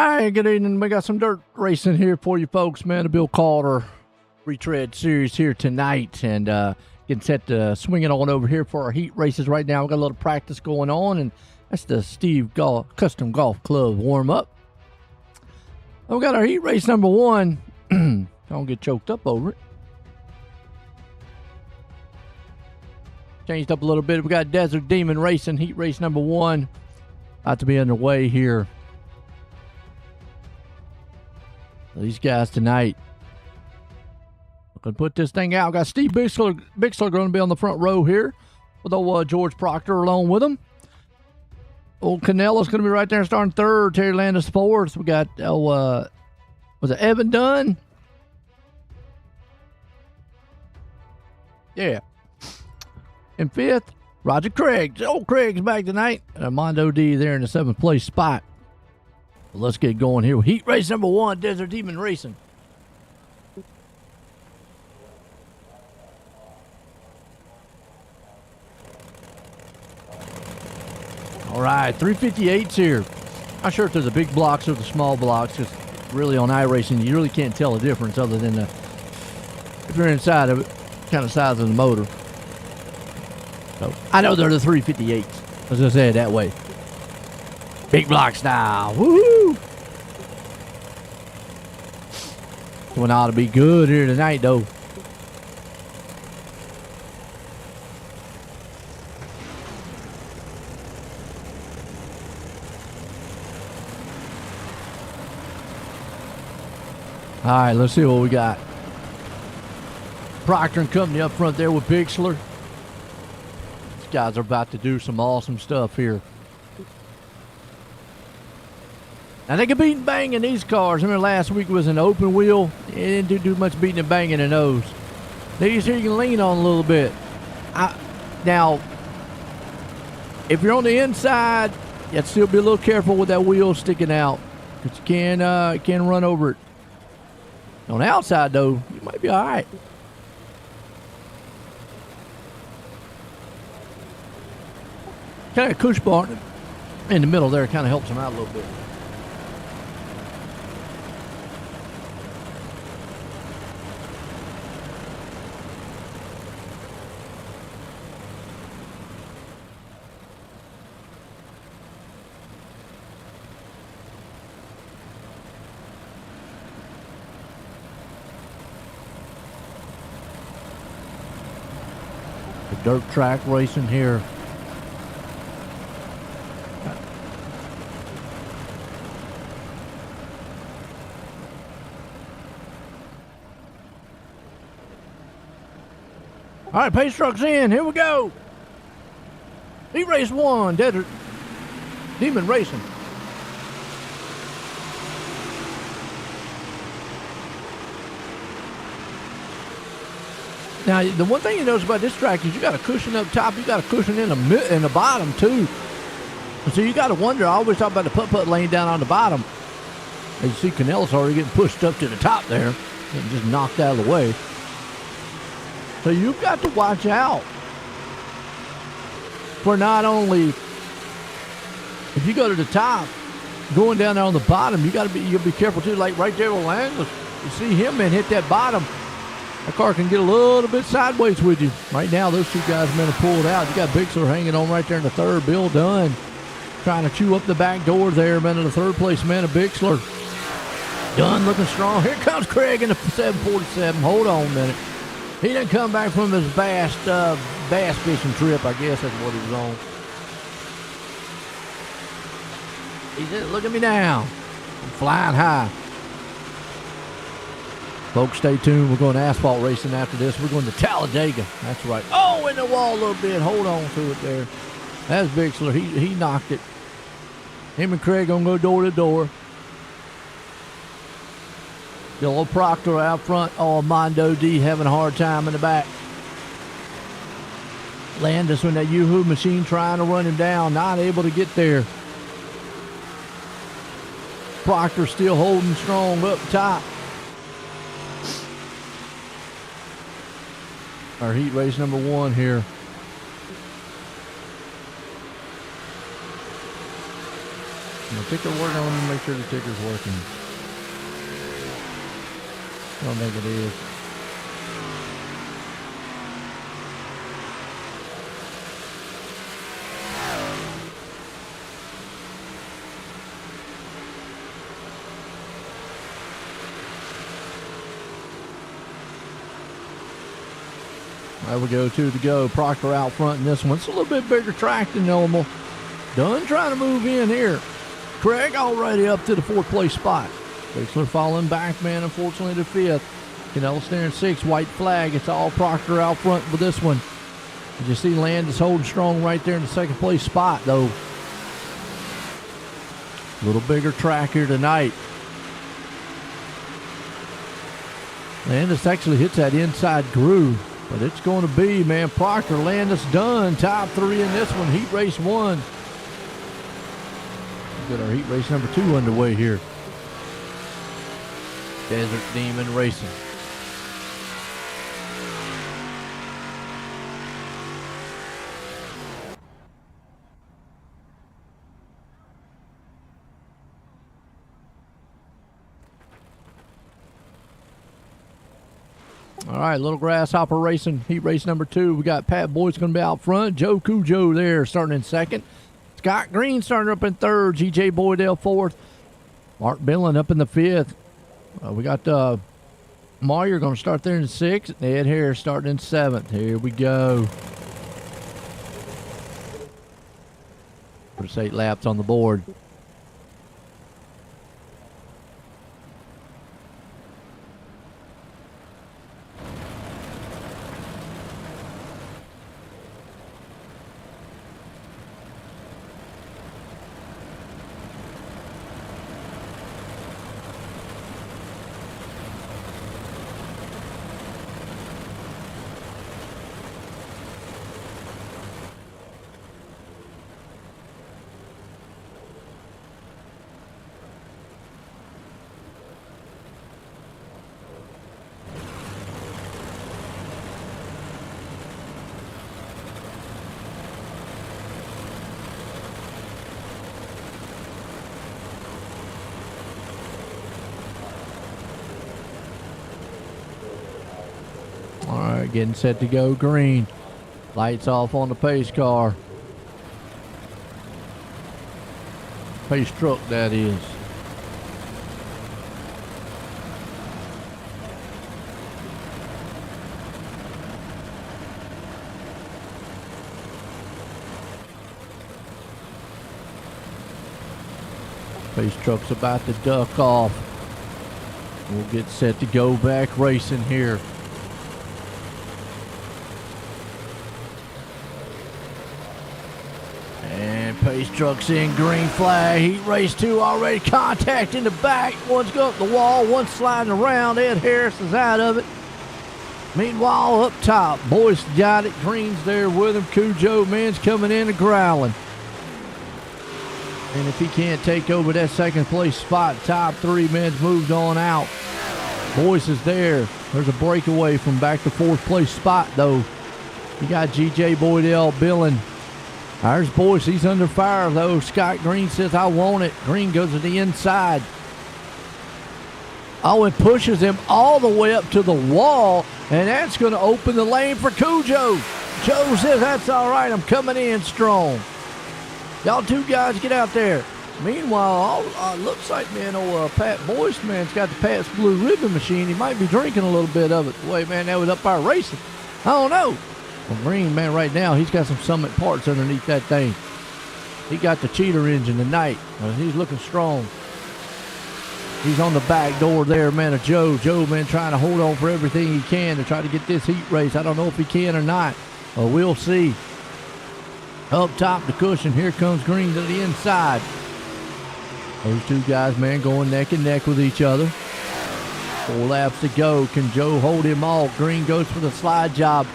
right, good evening. We got some dirt racing here for you folks, man. The Bill Calder Retread series here tonight, and getting set to swing it on over here for our heat races right now. We got a little practice going on, and that's the Steve Custom Golf Club warm up. We got our heat race number one. Don't get choked up over it. Changed up a little bit. We got Desert Demon Racing heat race number one about to be underway here. These guys tonight looking to put this thing out. Got Steve Bixler going to be on the front row here with old George Proctor along with him. Old Canella's going to be right there starting third. Terry Landis fourth. We got was it Evan Dunn? Yeah. In fifth, Roger Craig. Old Craig's back tonight. And Armando D there in the seventh place spot. Well, let's get going here with heat race number one, Desert Demon Racing. All right, 358s here. Not sure if there's the big blocks or the small blocks, because really on iRacing, you really can't tell the difference other than if you're inside of it, kind of size of the motor. So I know they're the 358s. Let's just say it that way. Big block style. Woohoo! This one ought to be good here tonight, though. All right, let's see what we got. Procter & Company up front there with Bixler. These guys are about to do some awesome stuff here. Now, they can beat and bang in these cars. I remember last week was an open wheel. It didn't do much beating and banging in those. These here you can lean on a little bit. Now, if you're on the inside, you have to still be a little careful with that wheel sticking out, because you can run over it. On the outside, though, you might be all right. Kind of cush bar in the middle there kind of helps them out a little bit. Dirt track racing here. All right, pace truck's in. Here we go. Heat race one, Desert Demon Racing. Now, the one thing you notice about this track is you got a cushion up top, you got a cushion in the bottom too. And so you got to wonder. I always talk about the putt-putt lane down on the bottom. As you see, Canella's already getting pushed up to the top there, and just knocked out of the way. So you've got to watch out for not only if you go to the top, going down there on the bottom, you got to be careful too. Like right there with Landis, you see him and hit that bottom. That car can get a little bit sideways with you. Right now, those two guys men have pulled out. You got Bixler hanging on right there in the third. Bill Dunn trying to chew up the back door there, man, in the third place, man, of Bixler. Dunn looking strong. Here comes Craig in the 747. Hold on a minute. He didn't come back from his bass fishing trip. I guess that's what he was on. He said, look at me now. I'm flying high. Folks, stay tuned. We're going to asphalt racing after this. We're going to Talladega. That's right. Oh, in the wall a little bit. Hold on to it there. That's Bixler. He knocked it. Him and Craig going to go door to door. The old Proctor out front. Oh, Mondo D having a hard time in the back. Landis with that Yoo-hoo machine trying to run him down. Not able to get there. Proctor still holding strong up top. Our heat race number one here. The ticker working? Let me make sure the ticker's working. I don't think it is. There we go, 2 to go. Proctor out front in this one. It's a little bit bigger track than normal. Dunn trying to move in here. Craig already up to the 4th place spot. Bixler falling back, man, unfortunately to 5th. Canella steering 6th, white flag. It's all Proctor out front with this one. You see Landis holding strong right there in the 2nd place spot, though. A little bigger track here tonight. Landis actually hits that inside groove. But it's going to be, man, Proctor, Landis, Dunn, top 3 in this one. Heat race 1. We've got our heat race number 2 underway here. Desert Demon Racing. All right, Little Grasshopper Racing, heat race number 2. We got Pat Boyd's going to be out front. Joe Cujo there starting in 2nd. Scott Green starting up in 3rd. G.J. Boydell 4th. Mark Billen up in the 5th. We got Moyer going to start there in 6th. Ed Harris starting in 7th. Here we go. First 8 laps on the board. All right, getting set to go green. Lights off on the pace car. Pace truck, that is. Pace truck's about to duck off. We'll get set to go back racing here. Pace truck's in, green flag. Heat race 2 already. Contact in the back. One's going up the wall. One's sliding around. Ed Harris is out of it. Meanwhile, up top, Boyce got it. Green's there with him. Cujo, man's coming in and growling. And if he can't take over that 2nd place spot, top 3 men's moved on out. Boyce is there. There's a breakaway from back to 4th place spot, though. You got G.J. Boydell, Billen. There's Boyce. He's under fire, though. Scott Green says, I want it. Green goes to the inside. Oh, and pushes him all the way up to the wall, and that's going to open the lane for Cujo. Joe says, that's all right. I'm coming in strong. Y'all 2 guys get out there. Meanwhile, looks like, man, old Pat Boyce, man's got the Pat's Blue Ribbon machine. He might be drinking a little bit of it. The way, man, that was up there racing. I don't know. Well, Green, man, right now, he's got some Summit parts underneath that thing. He got the cheater engine tonight. He's looking strong. He's on the back door there, man, of Joe. Joe, man, trying to hold on for everything he can to try to get this heat race. I don't know if he can or not. We'll see. Up top, the cushion. Here comes Green to the inside. Those 2 guys, man, going neck and neck with each other. 4 laps to go. Can Joe hold him off? Green goes for the slide job.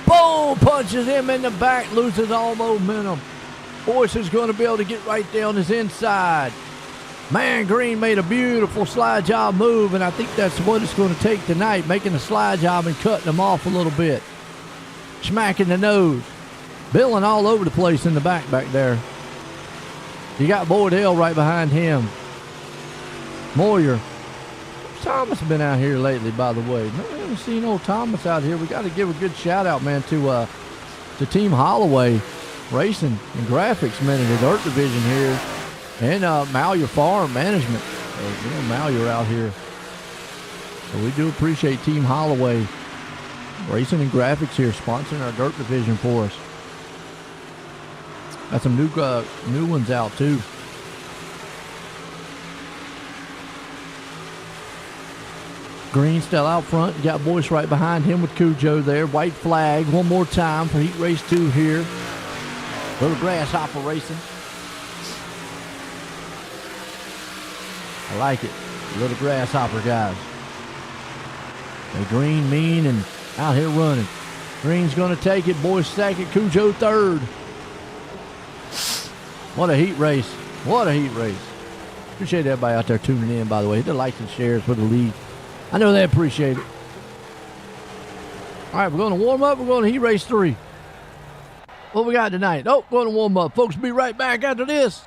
Boom! Punches him in the back, loses all momentum. Boyce is going to be able to get right there on his inside. Man, Green made a beautiful slide job move, and I think that's what it's going to take tonight, making a slide job and cutting them off a little bit. Smacking the nose. Billing all over the place in the back there. You got Boydell right behind him. Moyer. Thomas been out here lately, by the way. No, we haven't seen old Thomas out here. We got to give a good shout out, man, to Team Holloway Racing and Graphics, man, in the dirt division here, and Malheur Farm Management. Malheur out here. So we do appreciate Team Holloway Racing and Graphics here sponsoring our dirt division for us. Got some new ones out too. Green still out front. You got Boyce right behind him with Cujo there. White flag one more time for Heat Race 2 here. Little Grasshopper Racing. I like it. Little Grasshopper guys. And Green mean and out here running. Green's going to take it. Boyce second. Cujo third. What a heat race. What a heat race. Appreciate everybody out there tuning in, by the way. Hit the likes and shares for the league. I know they appreciate it. All right, we're going to warm up. We're going to heat race 3. What we got tonight? Oh, going to warm up. Folks, be right back after this.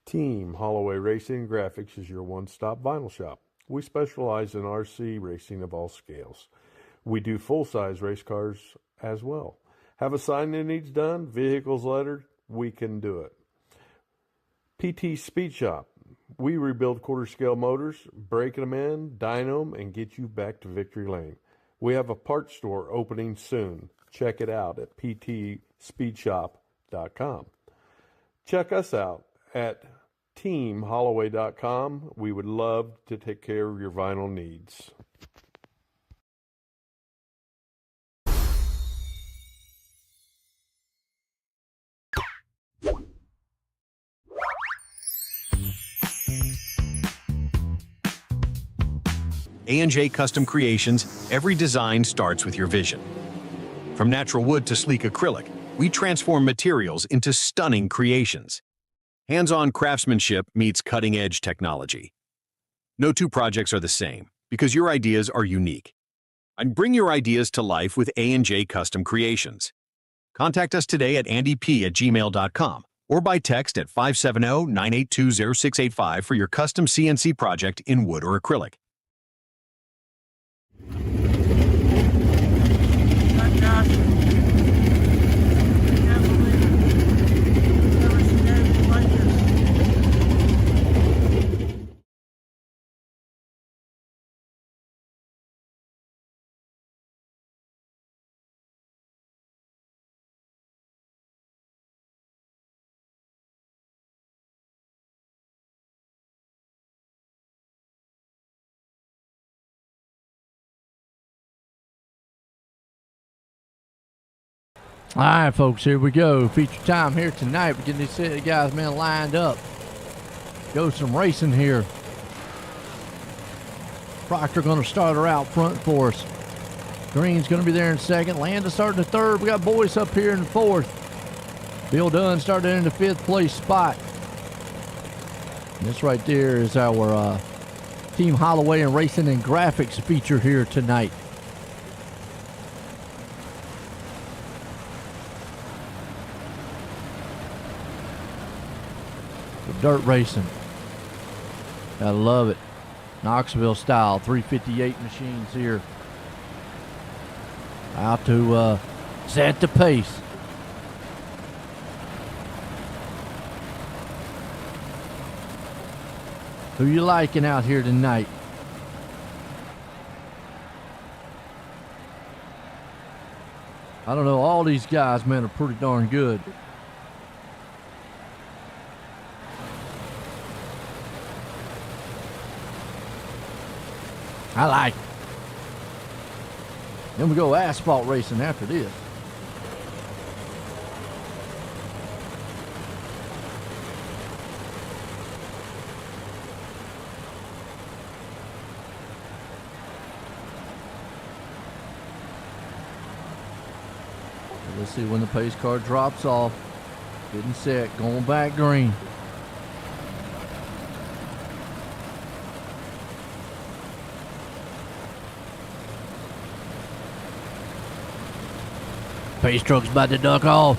Team Holloway Racing Graphics is your one-stop vinyl shop. We specialize in RC racing of all scales. We do full-size race cars as well. Have a sign that needs done, vehicles lettered, we can do it. PT Speed Shop. We rebuild quarter-scale motors, break them in, dyno them, and get you back to victory lane. We have a parts store opening soon. Check it out at ptspeedshop.com. Check us out at teamholloway.com. We would love to take care of your vinyl needs. A&J Custom Creations, every design starts with your vision. From natural wood to sleek acrylic, we transform materials into stunning creations. Hands-on craftsmanship meets cutting-edge technology. No two projects are the same, because your ideas are unique. And bring your ideas to life with A&J Custom Creations. Contact us today at andyp@gmail.com or by text at 570-982-0685 for your custom CNC project in wood or acrylic. All right, folks, here we go. Feature time here tonight. We're getting these guys, man, lined up. Go some racing here. Proctor going to start her out front for us. Green's going to be there in second. Landa starting in third. We got Boyce up here in fourth. Bill Dunn started in the fifth place spot. And this right there is our Team Holloway and Racing and Graphics feature here tonight. The dirt racing. Gotta love it. Knoxville style 358 machines here. Out to set the pace. Who you liking out here tonight? I don't know. All these guys, man, are pretty darn good. I like it. Then we go asphalt racing after this. Let's see when the pace car drops off. Getting set, going back green. Pace truck's about to duck off.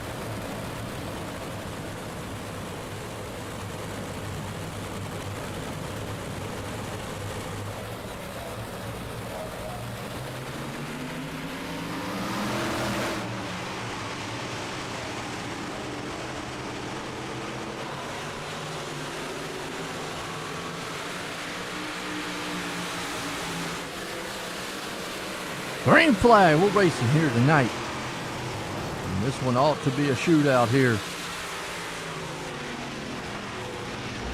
Green flag, we're racing here tonight. And this one ought to be a shootout here.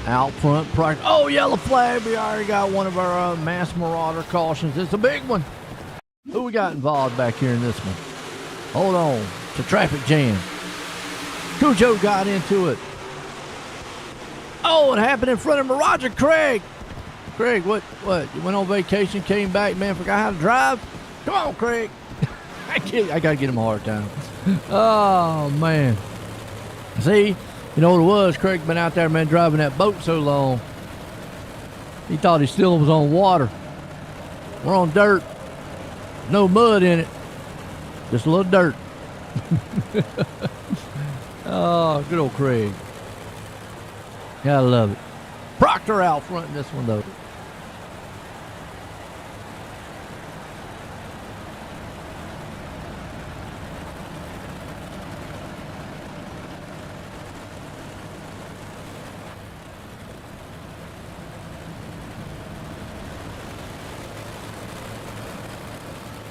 Out front, oh, yellow flag. We already got one of our mass marauder cautions. It's a big one. Who we got involved back here in this one? Hold on. It's a traffic jam. Cujo got into it. Oh, it happened in front of Roger Craig. Craig, what? You went on vacation, came back, man, forgot how to drive? Come on, Craig. I got to get him a hard time. Oh, man. See, you know what it was? Craig been out there, man, driving that boat so long. He thought he still was on water. We're on dirt. No mud in it. Just a little dirt. Oh, good old Craig. Gotta love it. Proctor out front in this one, though.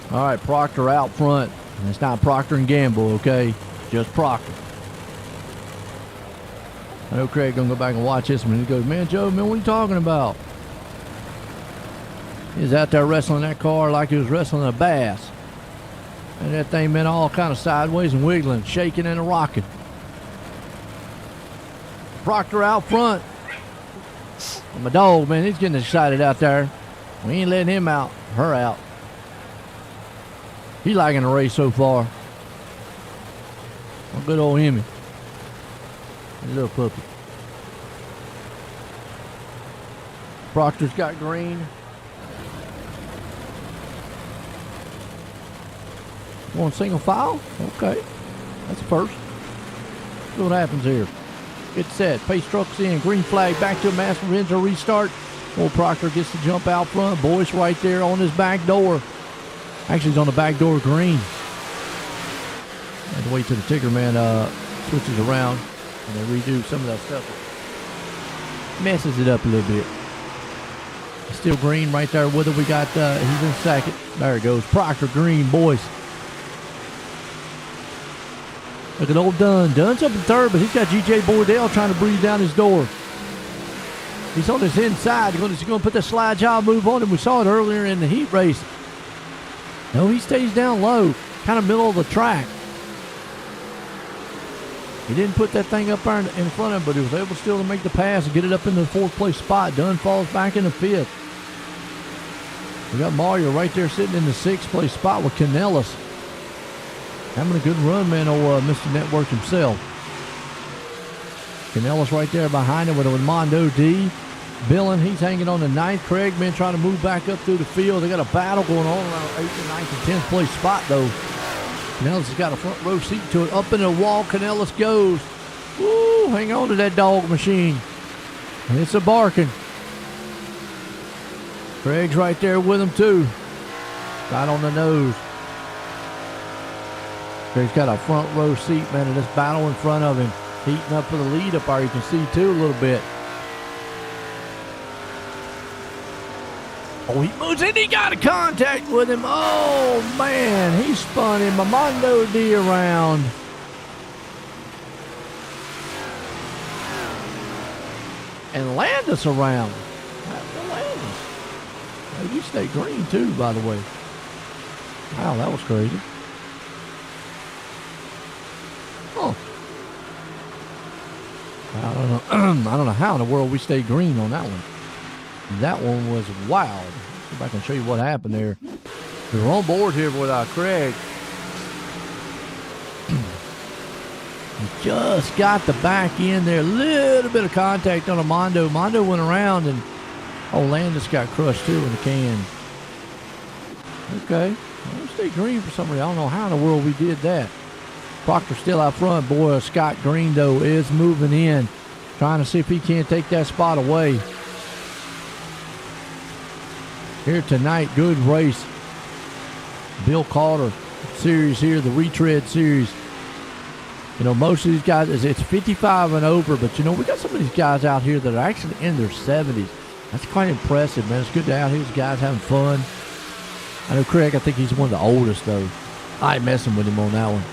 All right, Proctor out front. And it's not Procter & Gamble, okay? Just Proctor. I know Craig gonna go back and watch this one. He goes, man, Joe, man, what are you talking about? He was out there wrestling that car like he was wrestling a bass. And that thing been all kind of sideways and wiggling, shaking and rocking. Proctor out front. And my dog, man, he's getting excited out there. We ain't letting him out, her out. He liking the race so far. Oh, good old Emmy. Little puppy. Proctor's got green. Going single file? Okay. That's first. See what happens here. It's set. Pace truck's in. Green flag. Back to a master Renzo restart. Old Proctor gets to jump out front. Boyce right there on his back door. Actually, he's on the back door green. Have to wait till the ticker man switches around and they redo some of that stuff. Messes it up a little bit. Still green right there with it. We got, he's in second. There it goes. Proctor, green, Boyce. Look at old Dunn. Dunn's up in third, but he's got G.J. Boydell trying to breathe down his door. He's on his inside. He's going to put the slide job move on him. We saw it earlier in the heat race. No, he stays down low, kind of middle of the track. He didn't put that thing up there in front of him, but he was able still to make the pass and get it up into the fourth place spot. Dunn falls back in the fifth. We got Mario right there sitting in the 6th place spot with Canellis. Having a good run, man, Mr. Network himself. Canellis right there behind him with Mondo D. Billin, he's hanging on the 9th. Craig, man, trying to move back up through the field. They got a battle going on around 8th and 9th and 10th place spot, though. Canellis has got a front row seat to it. Up in the wall, Canellis goes. Woo, hang on to that dog machine. It's a barking. Craig's right there with him, too. Right on the nose. Craig's got a front row seat, man, in this battle in front of him. Heating up for the lead up there. You can see, too, a little bit. Oh, he moves in. He got a contact with him. Oh, man. He spun him. Mondo D around. And Landis around. Landis. Hey, we stayed green, too, by the way. Wow, that was crazy. Oh. I don't know. I don't know how in the world we stayed green on that one. That one was wild. See if I can show you what happened there. We're on board here with Craig. He just got the back end there. A little bit of contact on a Mondo. Mondo went around and Landis got crushed too in the can. Okay. Well, we stayed green for some reason. I don't know how in the world we did that. Proctor still out front. Boy, Scott Green, though, is moving in. Trying to see if he can't take that spot away. Here tonight, good race. Bill Calder series here, the Retreads series. You know, most of these guys, it's 55 and over, but, you know, we got some of these guys out here that are actually in their 70s. That's quite impressive, man. It's good to have these guys having fun. I know Craig, I think he's one of the oldest, though. I ain't messing with him on that one.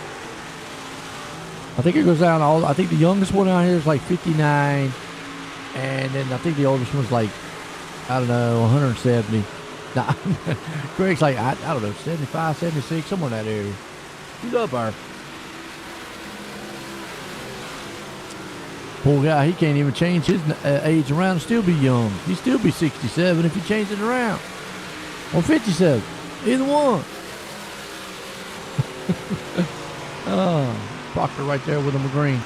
I think it goes down I think the youngest one out here is like 59. And then I think the oldest one's like, I don't know, 170. Nah, Craig's like, I don't know, 75, 76, somewhere in that area. He's up there. Poor guy, he can't even change his age around and still be young. He'd still be 67 if he changed it around. Or 57. Either one. Oh, Proctor right there with him, green.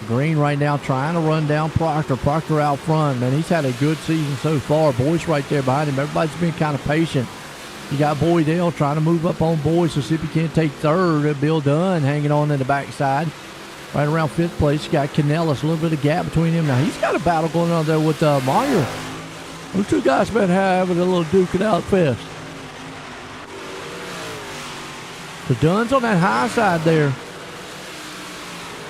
Green right now trying to run down Proctor. Proctor out front, man. He's had a good season so far. Boyce right there behind him. Everybody's been kind of patient. You got Boydell trying to move up on Boyce to see if he can't take third. Bill Dunn hanging on in the backside. Right around 5th place, you got Canellis. A little bit of gap between him. Now, he's got a battle going on there with Meyer. Those two guys been having a little duking out fest. The Dunn's on that high side there.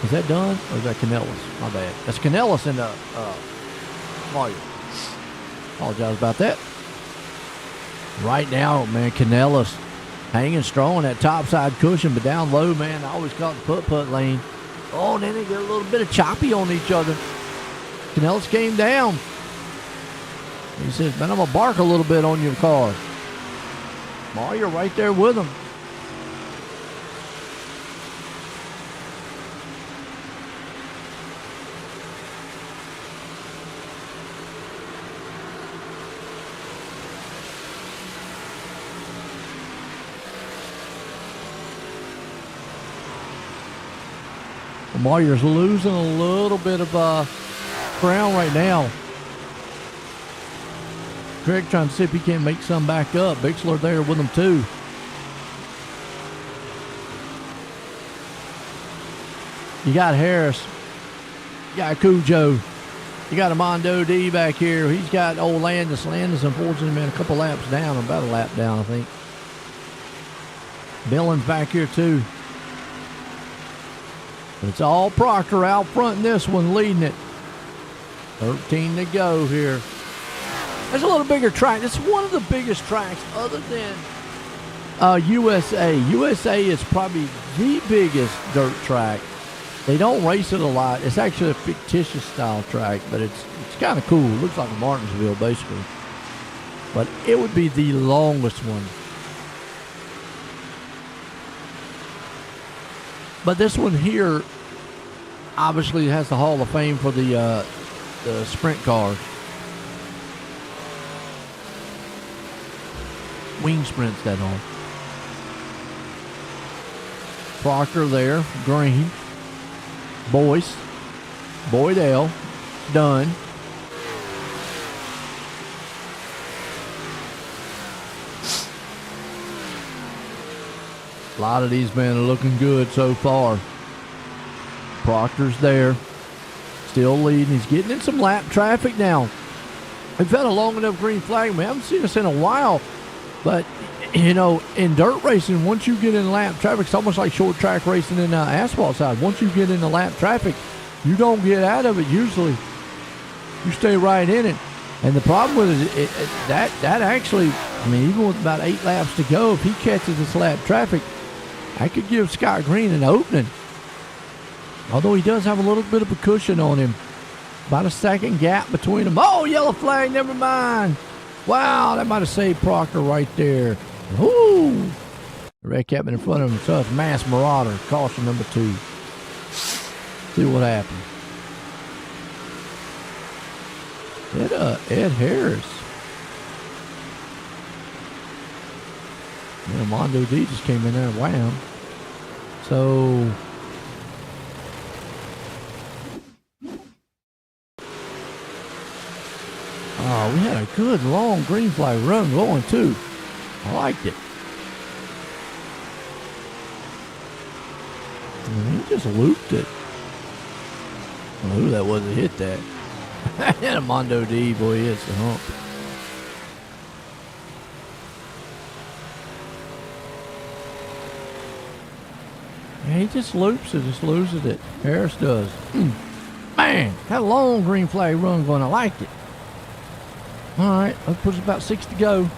Is that Dunn or is that Canellis? My bad. That's Canellis and Meyer. Apologize about that. Right now, man, Canellis hanging strong on that top side cushion, but down low, man, I always caught the putt-putt lane. Oh, then they get a little bit of choppy on each other. Canellis came down. He says, man, I'm going to bark a little bit on your car. Mario right there with him. Mayer's losing a little bit of ground right now. Craig trying to see if he can make some back up. Bixler there with him too. You got Harris. You got Cujo. You got Mondo D back here. He's got old Landis. Landis, unfortunately, man, a couple laps down. About a lap down, I think. Billings back here too. It's all Proctor out front in this one, leading it. 13 to go here. There's a little bigger track. It's one of the biggest tracks other than USA. USA is probably the biggest dirt track. They don't race it a lot. It's actually a fictitious style track, but it's kind of cool. It looks like Martinsville, basically. But it would be the longest one. But this one here obviously has the Hall of Fame for the sprint cars. Wing sprints that on. Proctor there, green. Boyce, Boydell, done. A lot of these men are looking good so far. Proctor's there, still leading. He's getting in some lap traffic now. We've had a long enough green flag. We haven't seen this in a while, but you know, in dirt racing, once you get in lap traffic, it's almost like short track racing in asphalt side. Once you get in the lap traffic, you don't get out of it usually. You stay right in it. And the problem with it, that actually, I mean, even with about 8 laps to go, if he catches this lap traffic, I could give Scott Green an opening. Although he does have a little bit of a cushion on him. About a second gap between them. Oh, yellow flag, never mind. Wow, that might have saved Proctor right there. Woo! The red captain in front of him. So it's Mass Marauder, caution number 2. See what happens. Ed Harris. Yeah, Mondo D just came in there and wham. So we had a good long green flag run going too. I liked it. And he just looped it. I don't know who that was that hit that. And a Mondo D, boy, he hits the hump. Yeah, he just loops it, just loses it. Harris does. Man, had a long green flag run going. I liked it. All right, that puts about 6 to go.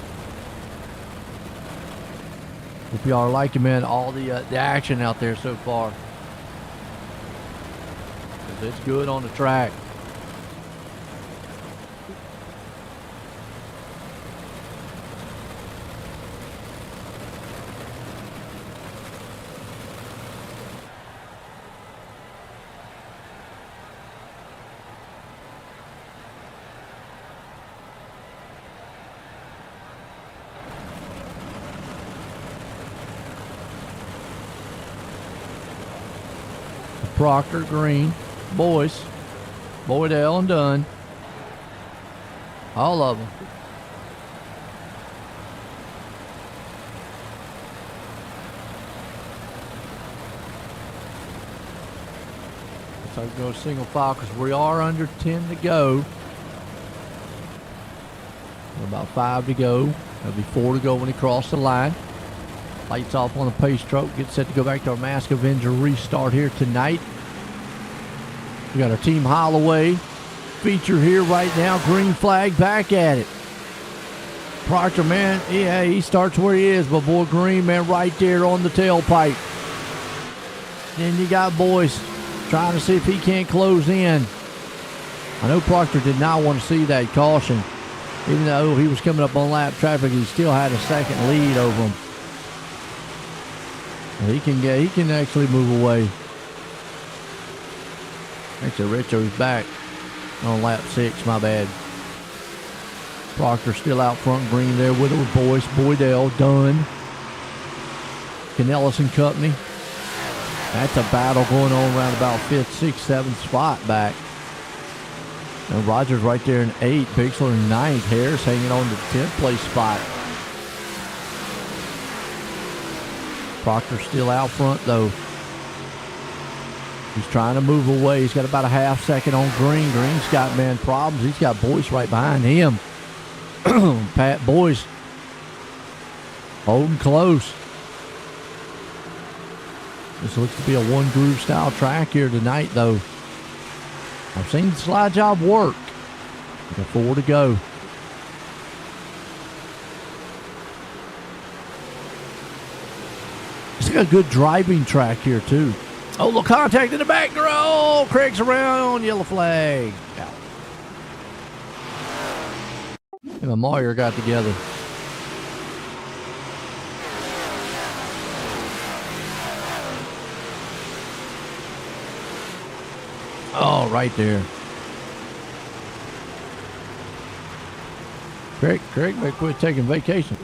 Hope y'all are liking, man, all the action out there so far. 'Cause it's good on the track. Proctor, Green, Boyce, Boydell, and Dunn. All of them. So go single file because we are under 10 to go. About 5 to go. There'll be 4 to go when he crosses the line. Lights off on the pace truck. Get set to go back to our Mask Avenger restart here tonight. We got our Team Holloway feature here right now. Green flag back at it. Proctor, man, yeah, he starts where he is, but boy, Green, man, right there on the tailpipe. Then you got Boyce trying to see if he can't close in. I know Proctor did not want to see that caution. Even though he was coming up on lap traffic, he still had a second lead over him. He can actually move away. Actually, Richo's back on lap 6, my bad. Proctor still out front, Green there with it with Boyce, Boydell, Dunn, Canellis and Company. That's a battle going on around about 5th, 6th, 7th spot back. And Rogers right there in 8th, Bixler in 9th, Harris hanging on to the 10th place spot. Proctor still out front though. He's trying to move away. He's got about a half second on Green. Green's got, man, problems. He's got Boyce right behind him. Pat Boyce holding close. This looks to be a one groove style track here tonight though. I've seen the slide job work. Got 4 to go. It's got a good driving track here, too. Oh, little contact in the back. Oh, Craig's around. Yellow flag. Out. Him and Moyer got together. Oh, right there. Craig better quit taking vacation.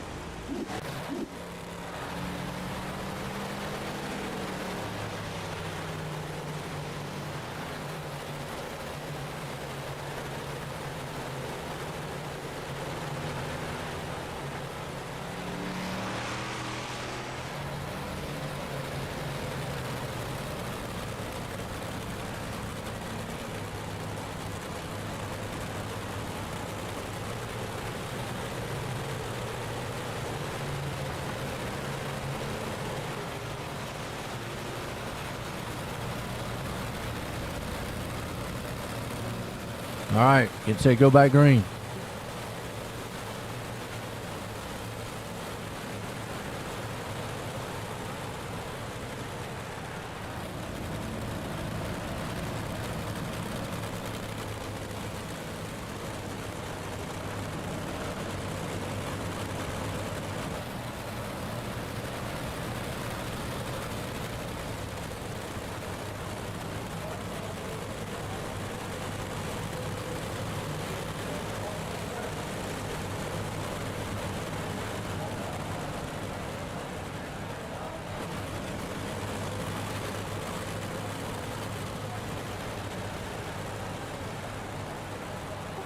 All right, get set, go back green.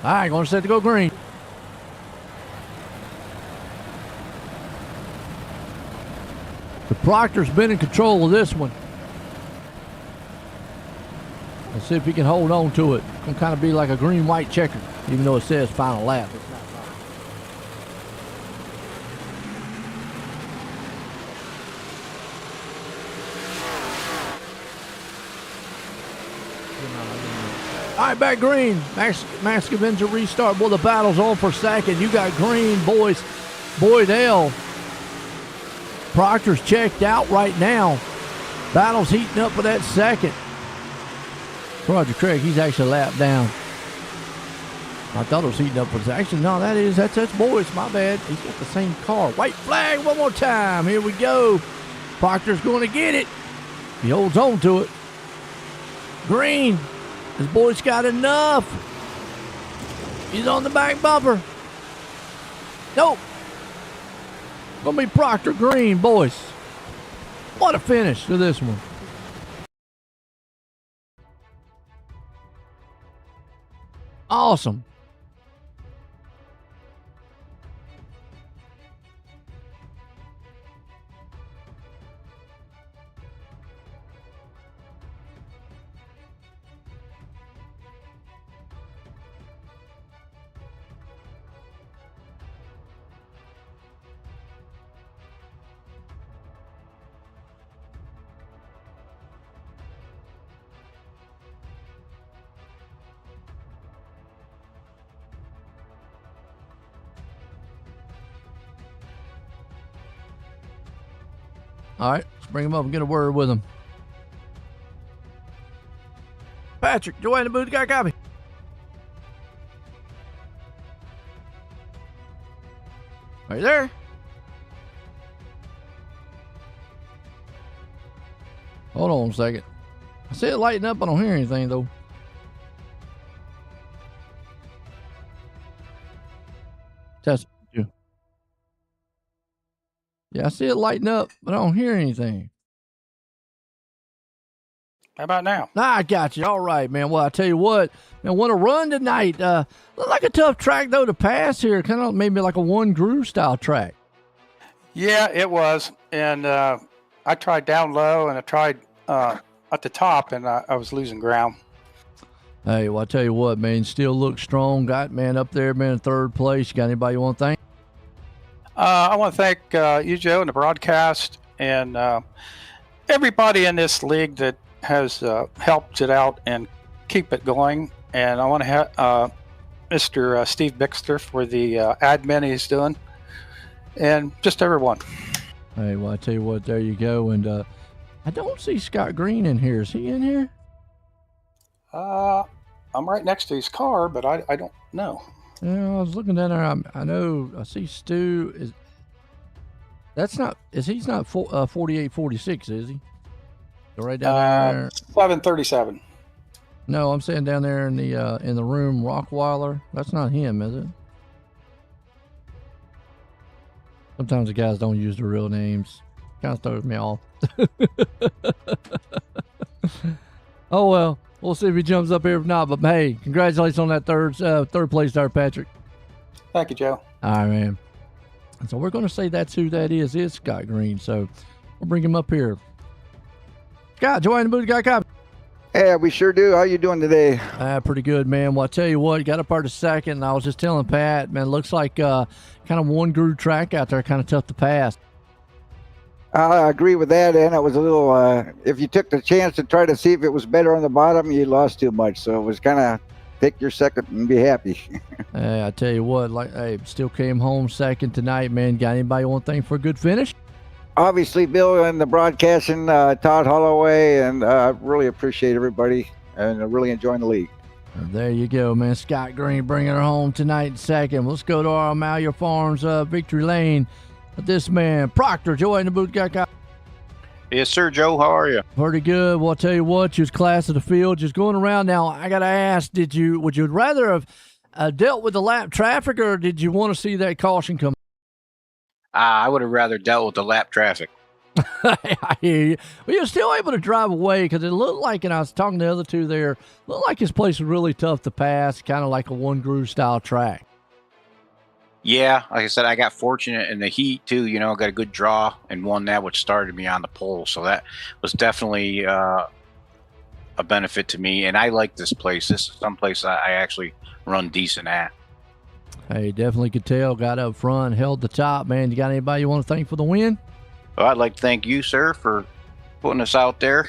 All right, going to set to go green. The Proctor's been in control of this one. Let's see if he can hold on to it. It's going to kind of be like a green-white checker, even though it says final lap. It's not final. All right, back green. Max Avenger restart. Boy, the battle's on for second. You got green, boys. Boydell. Proctor's checked out right now. Battle's heating up for that second. Roger Craig, he's actually lapped down. I thought it was heating up for the actually. No, that's boys. My bad. He's got the same car. White flag one more time. Here we go. Proctor's going to get it. He holds on to it. Green. This boy's got enough. He's on the back bumper. Nope. Gonna be Proctor green, boys. What a finish to this one. Awesome. All right, let's bring him up and get a word with him. Patrick, Joanne the booth, got a copy. Are you there? Hold on a second. I see it lighting up. I don't hear anything, though. Test you. Yeah, I see it lighting up, but I don't hear anything. How about now? I got you. All right, man. Well, I tell you what, man, what a run tonight. Looked like a tough track, though, to pass here. Kind of maybe like a one groove style track. Yeah, it was. And I tried down low and I tried at the top, and I was losing ground. Hey, well, I tell you what, man, still look strong. Got, man, up there, man, in third place. You got anybody you want to thank? I want to thank you, Joe, and the broadcast, and everybody in this league that has helped it out and keep it going. And I want to have Mr. Steve Bixter for the admin he's doing, and just everyone. Hey, well, I tell you what, there you go. And I don't see Scott Green in here. Is he in here? I'm right next to his car, but I don't know. Yeah, I was looking down there. I know. I see Stu. He's not 4846, is he? Go right down there. 737. No, I'm saying down there in the room, Rockweiler. That's not him, is it? Sometimes the guys don't use their real names. Kind of throws me off. Oh well, we'll see if he jumps up here. If not, but hey, congratulations on that third place there, Patrick. Thank you, Joe. All right, man. So we're going to say that's who that is Scott Green. So we'll bring him up here. Scott, join the booth, got a copy. Yeah, we sure do. How you doing today? Pretty good, man. Well, I tell you what, got up part of second, and I was just telling Pat, man, looks like kind of one groove track out there, kind of tough to pass. I agree with that, and it was a little, if you took the chance to try to see if it was better on the bottom, you lost too much. So it was kind of pick your second and be happy. Hey, I tell you what, still came home second tonight, man. Got anybody want to thank for a good finish? Obviously, Bill and the broadcasting, Todd Holloway, and I really appreciate everybody and really enjoying the league. There you go, man. Scott Green bringing her home tonight in second. Let's go to our Amalia Farms victory lane. This man, Proctor, Joe in the booth, got. Yes, sir, Joe. How are you? Pretty good. Well, I'll tell you what, you was class of the field, just going around. Now, I got to ask, would you rather have dealt with the lap traffic, or did you want to see that caution come? I would have rather dealt with the lap traffic. I hear you. Well, you're still able to drive away because it looked like, and I was talking to the other two there, looked like this place was really tough to pass, kind of like a one groove style track. Yeah, like I said, I got fortunate in the heat too. You know, got a good draw and won that, which started me on the pole. So that was definitely a benefit to me. And I like this place. This is someplace I actually run decent at. Hey, definitely could tell. Got up front, held the top, man. You got anybody you want to thank for the win? Well, I'd like to thank you, sir, for putting us out there.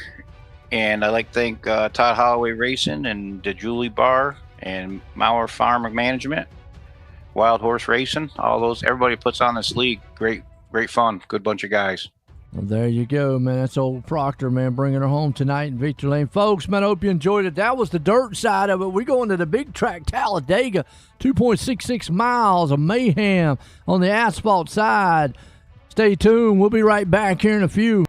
And I'd like to thank Todd Holloway Racing and the Julie Bar and Mauer Farm Management, Wild Horse Racing, all those. Everybody puts on this league. Great fun. Good bunch of guys. Well, there you go, man. That's old Proctor, man, bringing her home tonight in Victory Lane. Folks, man, I hope you enjoyed it. That was the dirt side of it. We're going to the big track, Talladega, 2.66 miles of mayhem on the asphalt side. Stay tuned. We'll be right back here in a few.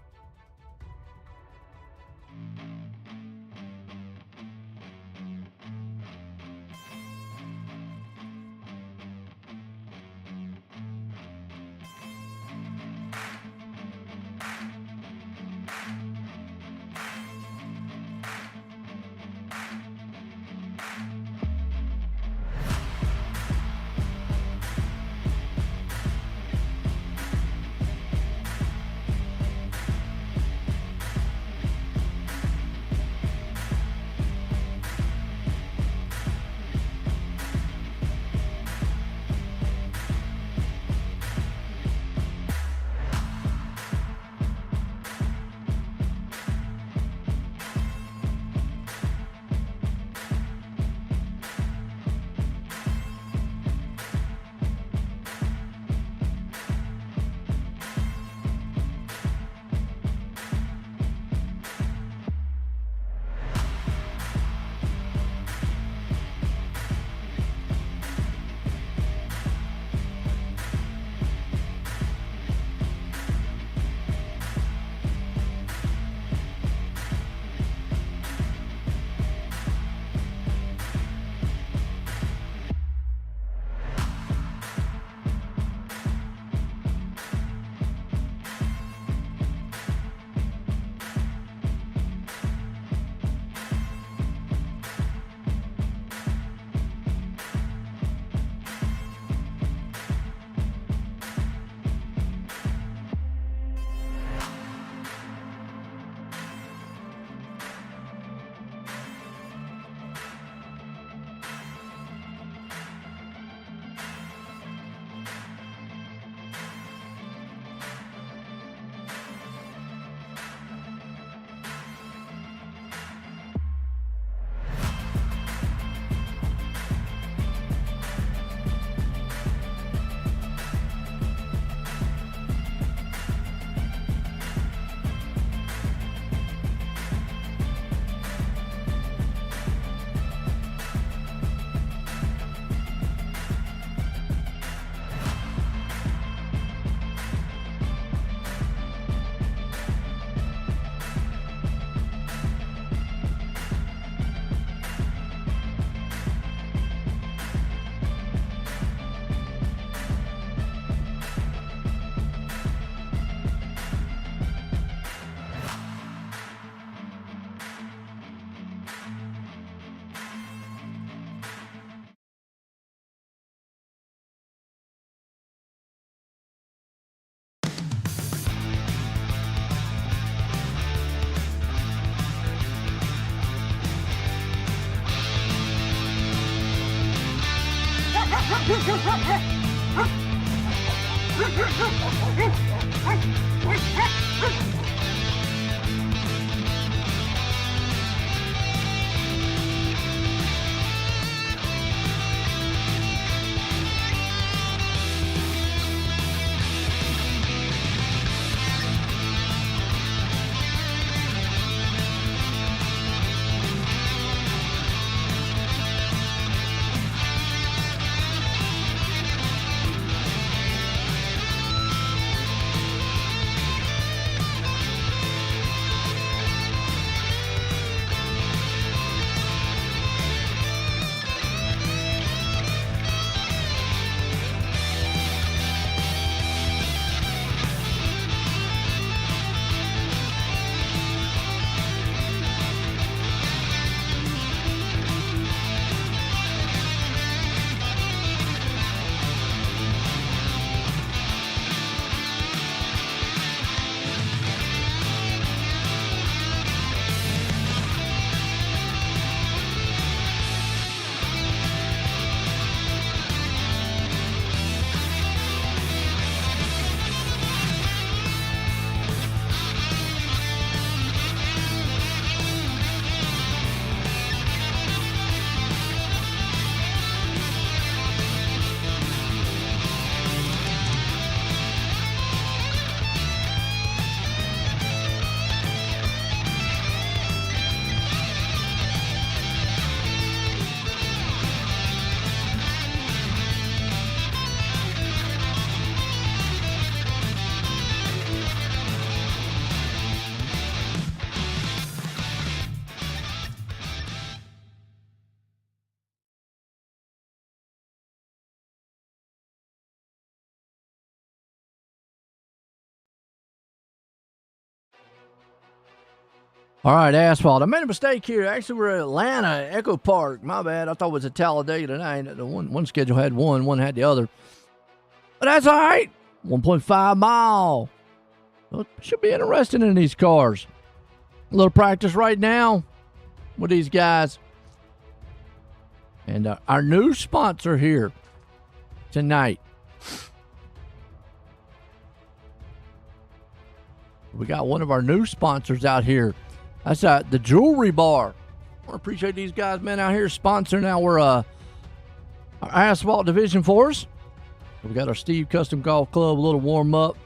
All right, asphalt. I made a mistake here. Actually, we're at Atlanta, Echo Park. My bad. I thought it was at Talladega tonight. The one schedule had one had the other. But that's all right. 1.5 mile. Well, should be interesting in these cars. A little practice right now with these guys. And our new sponsor here tonight. We got one of our new sponsors out here. That's the Jewelry Bar. I want to appreciate these guys, man, out here sponsoring our asphalt division for us. We got our Steve Custom Golf Club, a little warm up.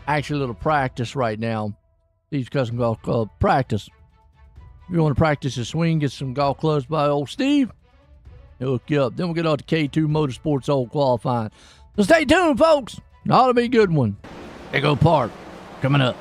Actually, a little practice right now. Steve's Custom Golf Club practice. If you want to practice your swing, get some golf clubs by old Steve, he'll hook you up. Then we'll get on to K2 Motorsports Old Qualifying. So stay tuned, folks. It ought to be a good one. Echo Park coming up.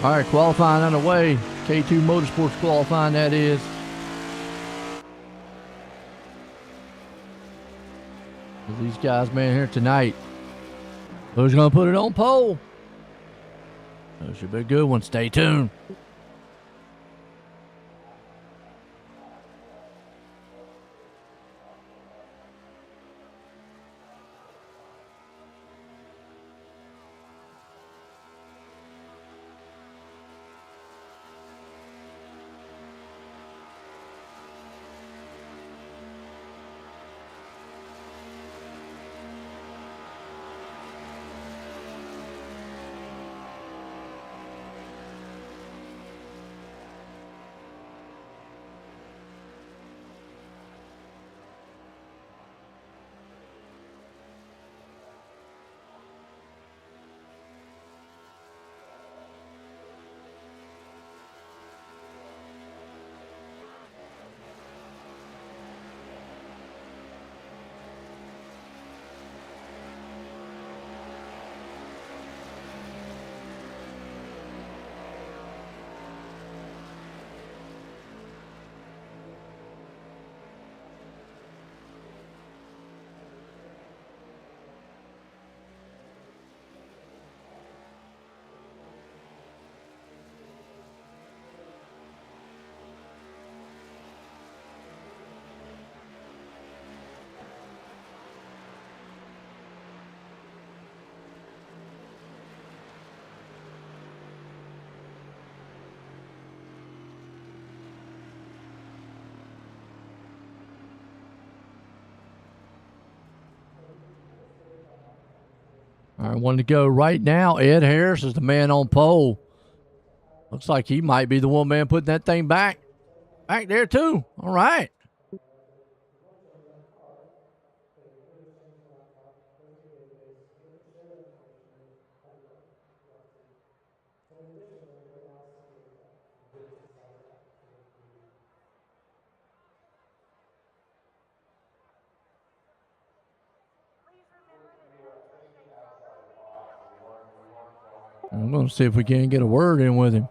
All right, qualifying underway. K2 Motorsports qualifying, that is. These guys, man, here tonight. Who's going to put it on pole? That should be a good one. Stay tuned. All right, one to go right now. Ed Harris is the man on pole. Looks like he might be the one man putting that thing back there too. All right. I'm going to see if we can get a word in with him.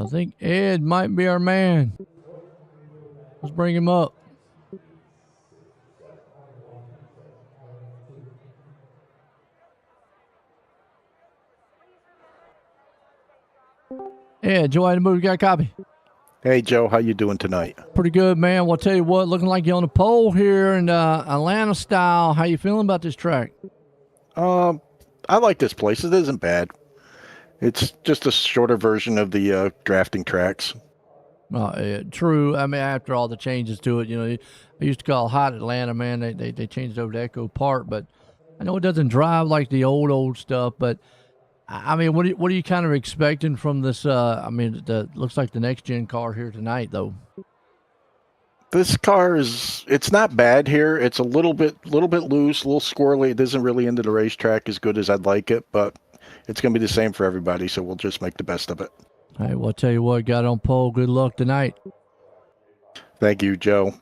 I think Ed might be our man. Let's bring him up. Ed, Joe the Movie, got a copy? Hey, Joe, how you doing tonight? Pretty good, man. Well, I'll tell you what, looking like you're on the pole here in Atlanta style. How you feeling about this track? I like this place. It isn't bad. It's just a shorter version of the drafting tracks. True. I mean, after all the changes to it, you know, they used to call Hot Atlanta, man. They changed it over to Echo Park, but I know it doesn't drive like the old stuff. But I mean, what are you kind of expecting from this? I mean, looks like the next gen car here tonight, though. This car it's not bad here. It's a little bit loose, a little squirrely. It isn't really into the racetrack as good as I'd like it, but it's going to be the same for everybody, so we'll just make the best of it. All right, well, I'll tell you what, got on pole. Good luck tonight. Thank you, Joe.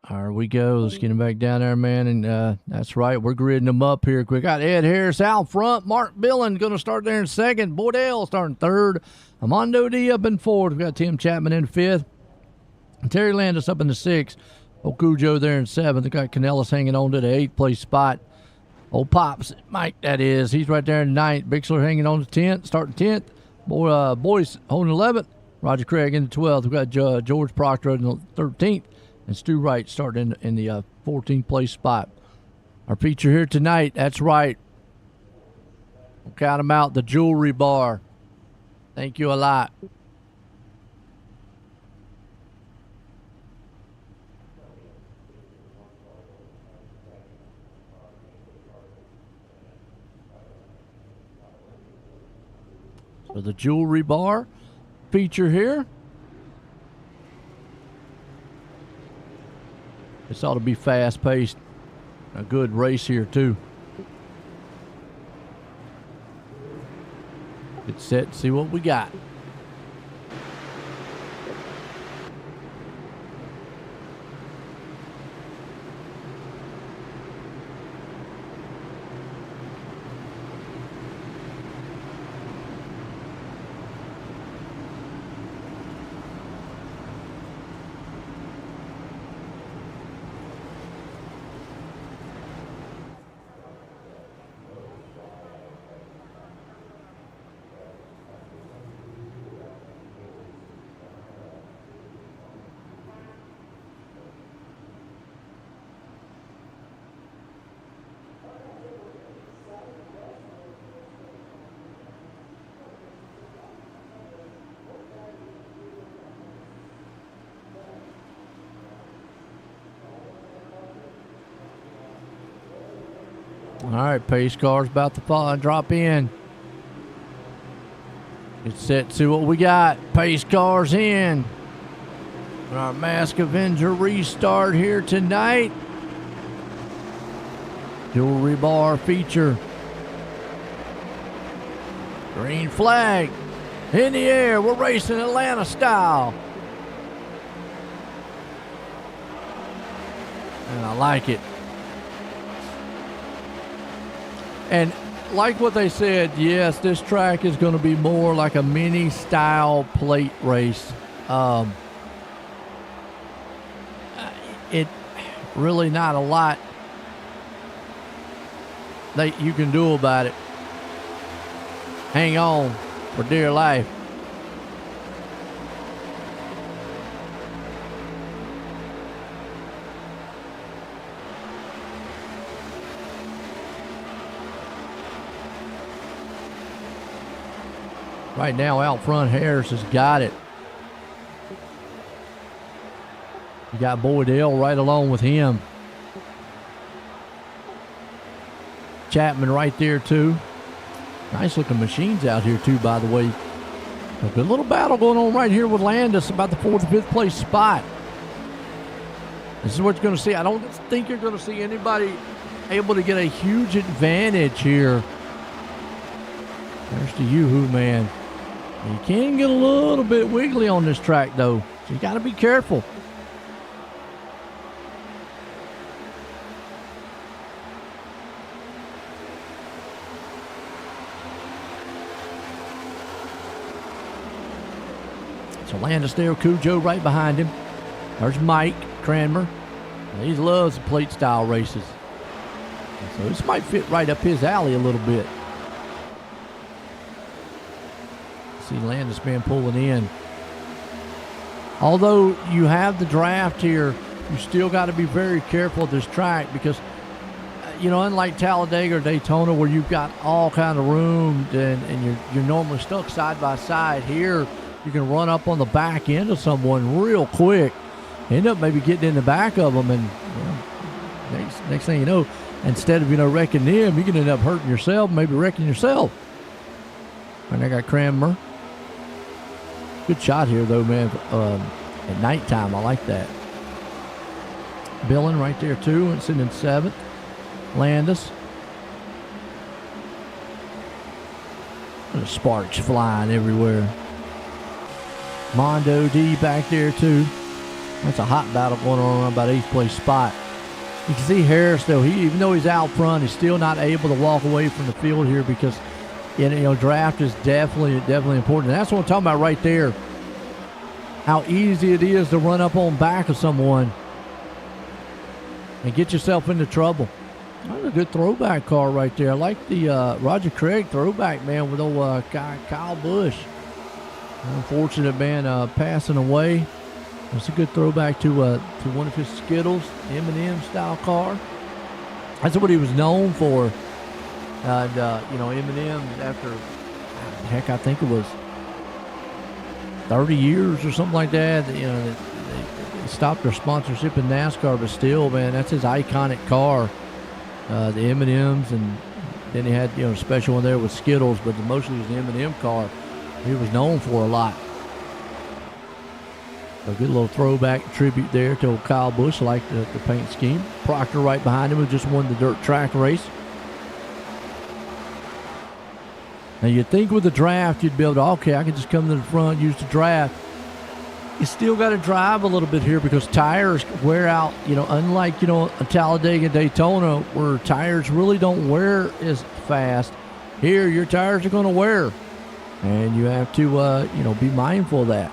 Here we go. Let's get him back down there, man. And that's right. We're gridding them up here quick. Got Ed Harris out front. Mark Billen going to start there in second. Boydell starting third. Armando D up in fourth. We got Tim Chapman in fifth. Terry Landis up in the sixth. Okujo there in seventh. We got Canellis hanging on to the eighth place spot. Old Pops, Mike, that is. He's right there in ninth. Bixler hanging on to 10th, starting 10th. Boyce holding 11th. Roger Craig in the 12th. We got George Proctor in the 13th. And Stu Wright starting in the 14th place spot. Our feature here tonight, that's right. We'll count them out, the Jewelry Bar. Thank you a lot. So the jewelry bar feature here. This ought to be fast-paced. A good race here, too. Get set, see what we got. All right, pace car's about to fall and drop in. Get set, see what we got. Pace car's in. Our Mask Avenger restart here tonight. Jewelry bar feature. Green flag in the air. We're racing Atlanta style. And I like it. And like what they said, yes, this track is going to be more like a mini style plate race. It really not a lot that you can do about it. Hang on for dear life. Right now, out front, Harris has got it. You got Boydell right along with him. Chapman right there, too. Nice looking machines out here, too, by the way. A good little battle going on right here with Landis about the 4th and 5th place spot. This is what you're going to see. I don't think you're going to see anybody able to get a huge advantage here. There's the Yoo-Hoo man. You can get a little bit wiggly on this track, though, so you got to be careful. So Landis there, Cujo right behind him. There's Mike Cranmer. He loves the plate style races. So this might fit right up his alley a little bit. See Landis man pulling in. Although you have the draft here, you still got to be very careful of this track because, you know, unlike Talladega or Daytona where you've got all kind of room and you're normally stuck side by side, here you can run up on the back end of someone real quick, end up maybe getting in the back of them, and you know, next thing you know, instead of, you know, wrecking them, you can end up hurting yourself, maybe wrecking yourself. And I got Cranmer. Good shot here, though, man. At nighttime, I like that. Billen right there, too, and sitting in 7th. Landis. There's sparks flying everywhere. Mondo D back there, too. That's a hot battle going on around about 8th place spot. You can see Harris, though. Even though he's out front, he's still not able to walk away from the field here because, you know, draft is definitely important. And that's what I'm talking about right there. How easy it is to run up on back of someone and get yourself into trouble. That's a good throwback car right there. I like the Roger Craig throwback, man, with old Kyle Busch. Unfortunate, man, passing away. It's a good throwback to one of his Skittles, M&M style car. That's what he was known for. And, you know, M&M, after, heck, I think it was 30 years or something like that, you know, they stopped their sponsorship in NASCAR, but still, man, that's his iconic car, the M&Ms, and then he had, you know, a special one there with Skittles, but mostly it was the M&M car. he was known for a lot. A good little throwback tribute there to old Kyle Busch. I like the paint scheme. Proctor right behind him, who just won the dirt track race. Now you'd think with the draft you'd be able to, okay, I can just come to the front, use the draft. You still got to drive a little bit here because tires wear out, unlike, a Talladega, Daytona, where tires really don't wear as fast. Here, your tires are going to wear. And you have to, be mindful of that.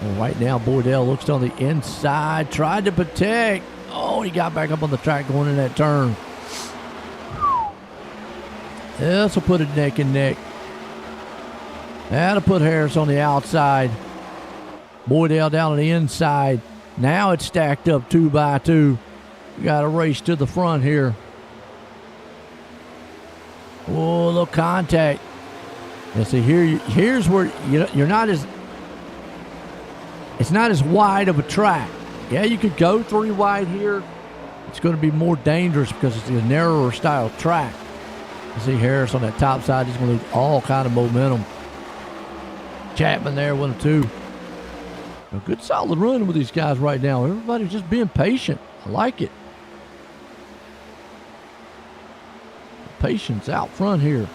And right now, Boydell looks on the inside, tried to protect. Oh, he got back up on the track going in that turn. This will put it neck and neck. That'll put Harris on the outside. Boydell down on the inside. Now it's stacked up 2 by 2. We got a race to the front here. Oh, a little contact. And see here's where you're not as. It's not as wide of a track. Yeah, you could go 3 wide here. It's going to be more dangerous because it's a narrower style track. You see Harris on that top side. He's going to lose all kind of momentum. Chapman there with him too. A good solid run with these guys right now. Everybody's just being patient. I like it. Patience out front here.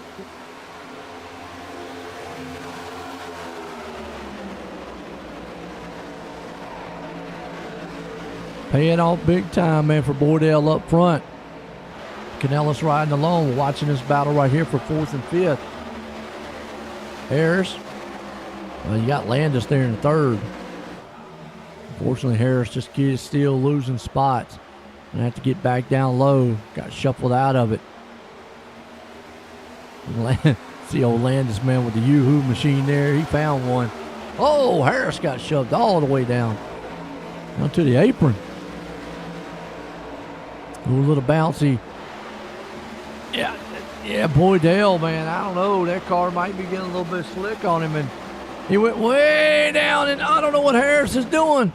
Paying off big time, man, for Boydell up front. Canellis riding alone. We're watching this battle right here for 4th and 5th. Harris. Well, you got Landis there in 3rd. Unfortunately, Harris just is still losing spots. Gonna have to get back down low. Got shuffled out of it. See old Landis, man, with the Yoo-hoo machine there. He found one. Oh, Harris got shoved all the way down to the apron. A little bouncy. Yeah, Boydell, man. I don't know. That car might be getting a little bit slick on him, and he went way down, and I don't know what Harris is doing.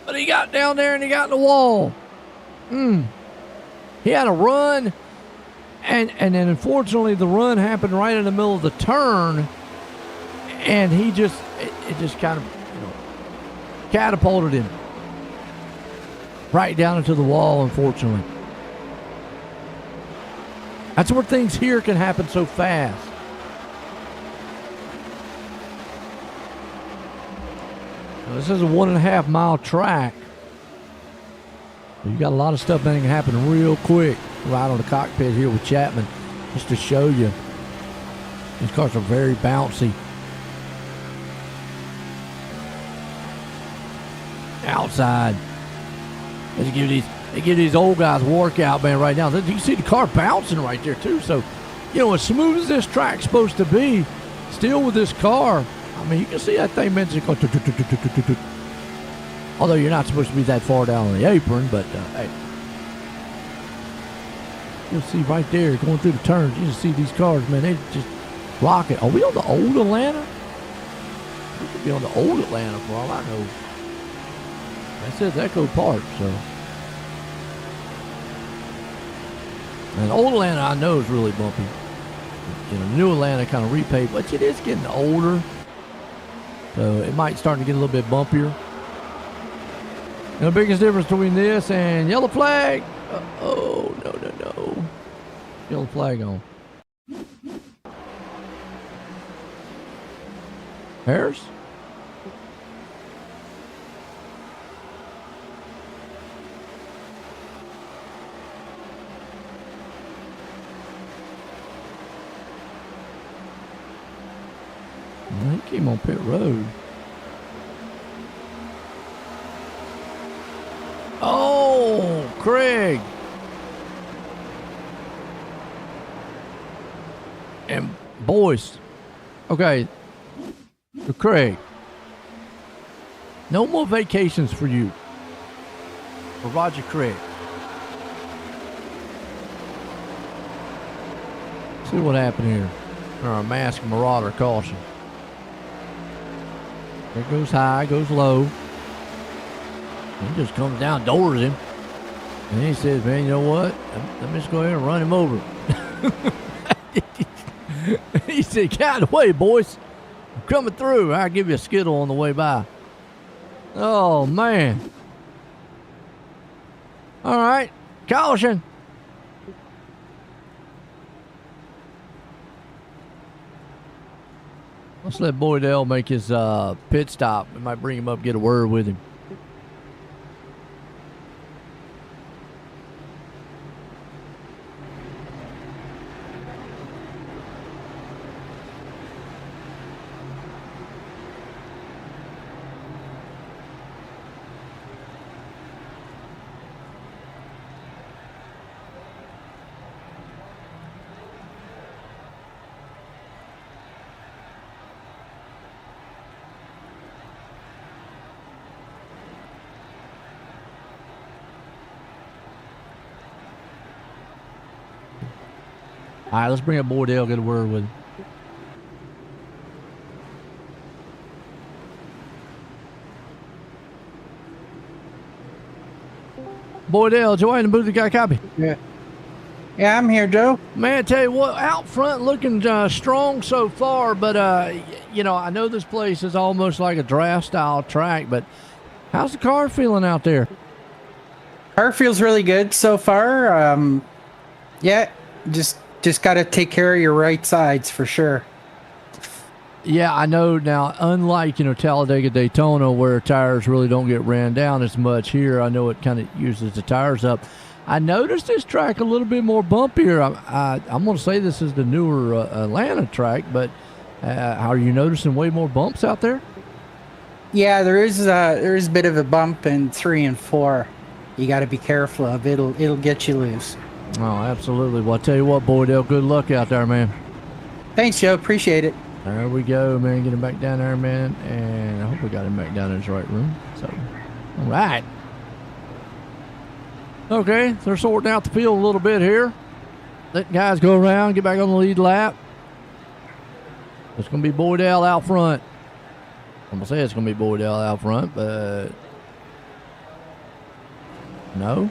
But he got down there and he got in the wall. He had a run, and then unfortunately the run happened right in the middle of the turn, and it just kind of catapulted him right down into the wall, unfortunately. That's where things here can happen so fast. Now, this is a 1.5 mile track. You got a lot of stuff that can happen real quick. Right on the cockpit here with Chapman, just to show you. These cars are very bouncy. Outside. They give these old guys a workout, man, right now. You can see the car bouncing right there, too. So, as smooth as this track's supposed to be, still with this car, I mean, you can see that thing, man, just going. Although you're not supposed to be that far down on the apron, but, hey. You'll see right there, going through the turns, you just see these cars, man, they just rock it. Are we on the old Atlanta? We could be on the old Atlanta for all I know. That says Echo Park, so. And old Atlanta, I know, is really bumpy. New Atlanta kind of repaved, but it is getting older. So it might start to get a little bit bumpier. And the biggest difference between this and yellow flag. Oh, no. Yellow flag on. Harris? He came on pit road. Oh, Craig. And Boyce. Okay. So Craig. No more vacations for you. For Roger Craig. See what happened here. Or a mask marauder caution. There goes high, goes low. He just comes down, doors him. And he says, man, you know what? Let me just go ahead and run him over. He said, "Get out of the way, boys. I'm coming through. I'll give you a Skittle on the way by." Oh, man. All right. Caution. Let's let Boydell make his pit stop. We might bring him up, get a word with him. All right, let's bring up Boydell, get a word with him. Boydell, Joanne, the booth, got a copy. Yeah, I'm here, Joe. Man, I tell you what, out front looking strong so far, but, I know this place is almost like a draft-style track, but how's the car feeling out there? Car feels really good so far. Yeah, just got to take care of your right sides for sure. Yeah, I know now, unlike, Talladega, Daytona, where tires really don't get ran down as much here, I know it kind of uses the tires up. I noticed this track a little bit more bumpier. I'm going to say this is the newer Atlanta track, but are you noticing way more bumps out there? Yeah, there is a bit of a bump in 3 and 4. You got to be careful of. It'll get you loose. Oh, absolutely. Well, I'll tell you what, Boydell, good luck out there, man. Thanks, Joe. Appreciate it. There we go, man. Get him back down there, man. And I hope we got him back down in his right room. So, all right. Okay, they're sorting out the field a little bit here. Letting guys go around, get back on the lead lap. It's going to be Boydell out front. I'm going to say it's going to be Boydell out front, but no.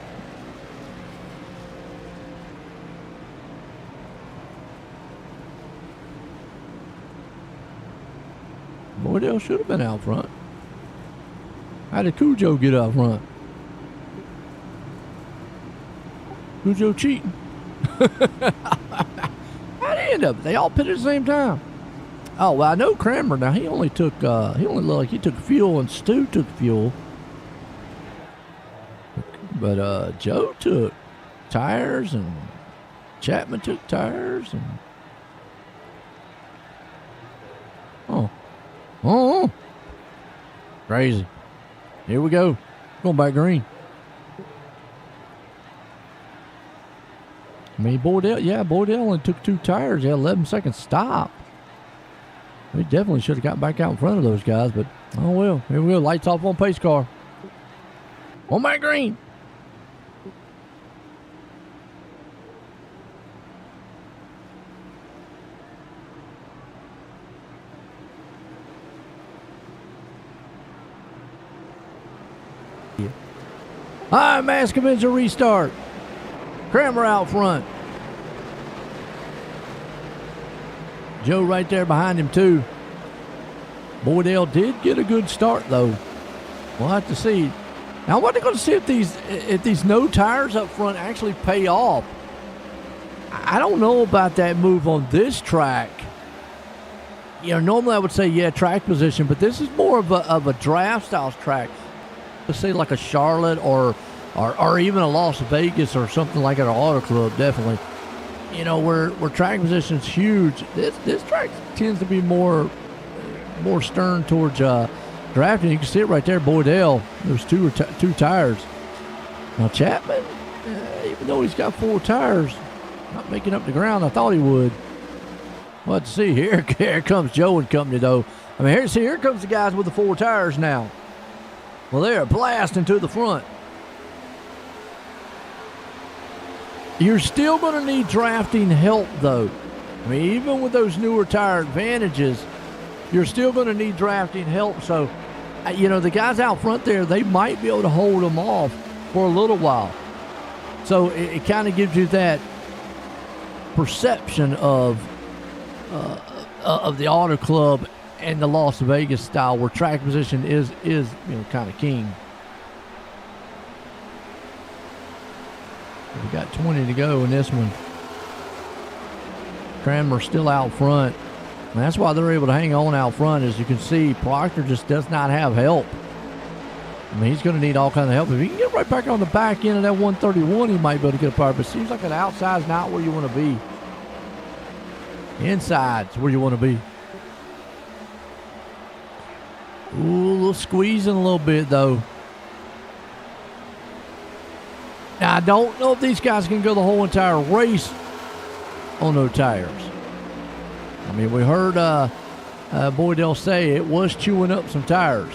Boydell should have been out front. How did Cujo get out front? Cujo cheating. How'd he end up? They all pitted at the same time. Oh, well, I know Kramer now. He only looked like he took fuel and Stu took fuel. But Joe took tires and Chapman took tires and Oh, crazy. Here we go. Going back green. I mean, Boydell only took 2 tires. He had 11 seconds stop. We definitely should have got back out in front of those guys, but oh well. Here we go. Lights off on pace car. On back green. All right, Mascovitz a restart. Kramer out front. Joe right there behind him, too. Boydell did get a good start, though. We'll have to see. Now, what they're going to see if these no tires up front actually pay off. I don't know about that move on this track. Normally I would say, yeah, track position, but this is more of a draft style track. Let's say like a Charlotte or even a Las Vegas or something like at an auto club, definitely. Where track position's huge. This track tends to be more stern towards drafting. You can see it right there, Boydell. There's two tires. Now Chapman, even though he's got 4 tires, not making up the ground I thought he would. Let's see here. Here comes Joe and company, though. I mean, here comes the guys with the 4 tires now. Well, they're blasting to the front. You're still going to need drafting help, though. I mean, even with those newer tire advantages, you're still going to need drafting help. So, the guys out front there, they might be able to hold them off for a little while. So it kind of gives you that perception of of the Auto Club and the Las Vegas style, where track position is kind of king. We got 20 to go in this one. Cranmer's still out front. And that's why they're able to hang on out front. As you can see, Proctor just does not have help. I mean, he's going to need all kinds of help. If he can get right back on the back end of that 131, he might be able to get a part. But it seems like an outside's not where you want to be. Inside's where you want to be. Ooh, a little squeezing a little bit, though. Now, I don't know if these guys can go the whole entire race on no tires. I mean, we heard Boydell say it was chewing up some tires.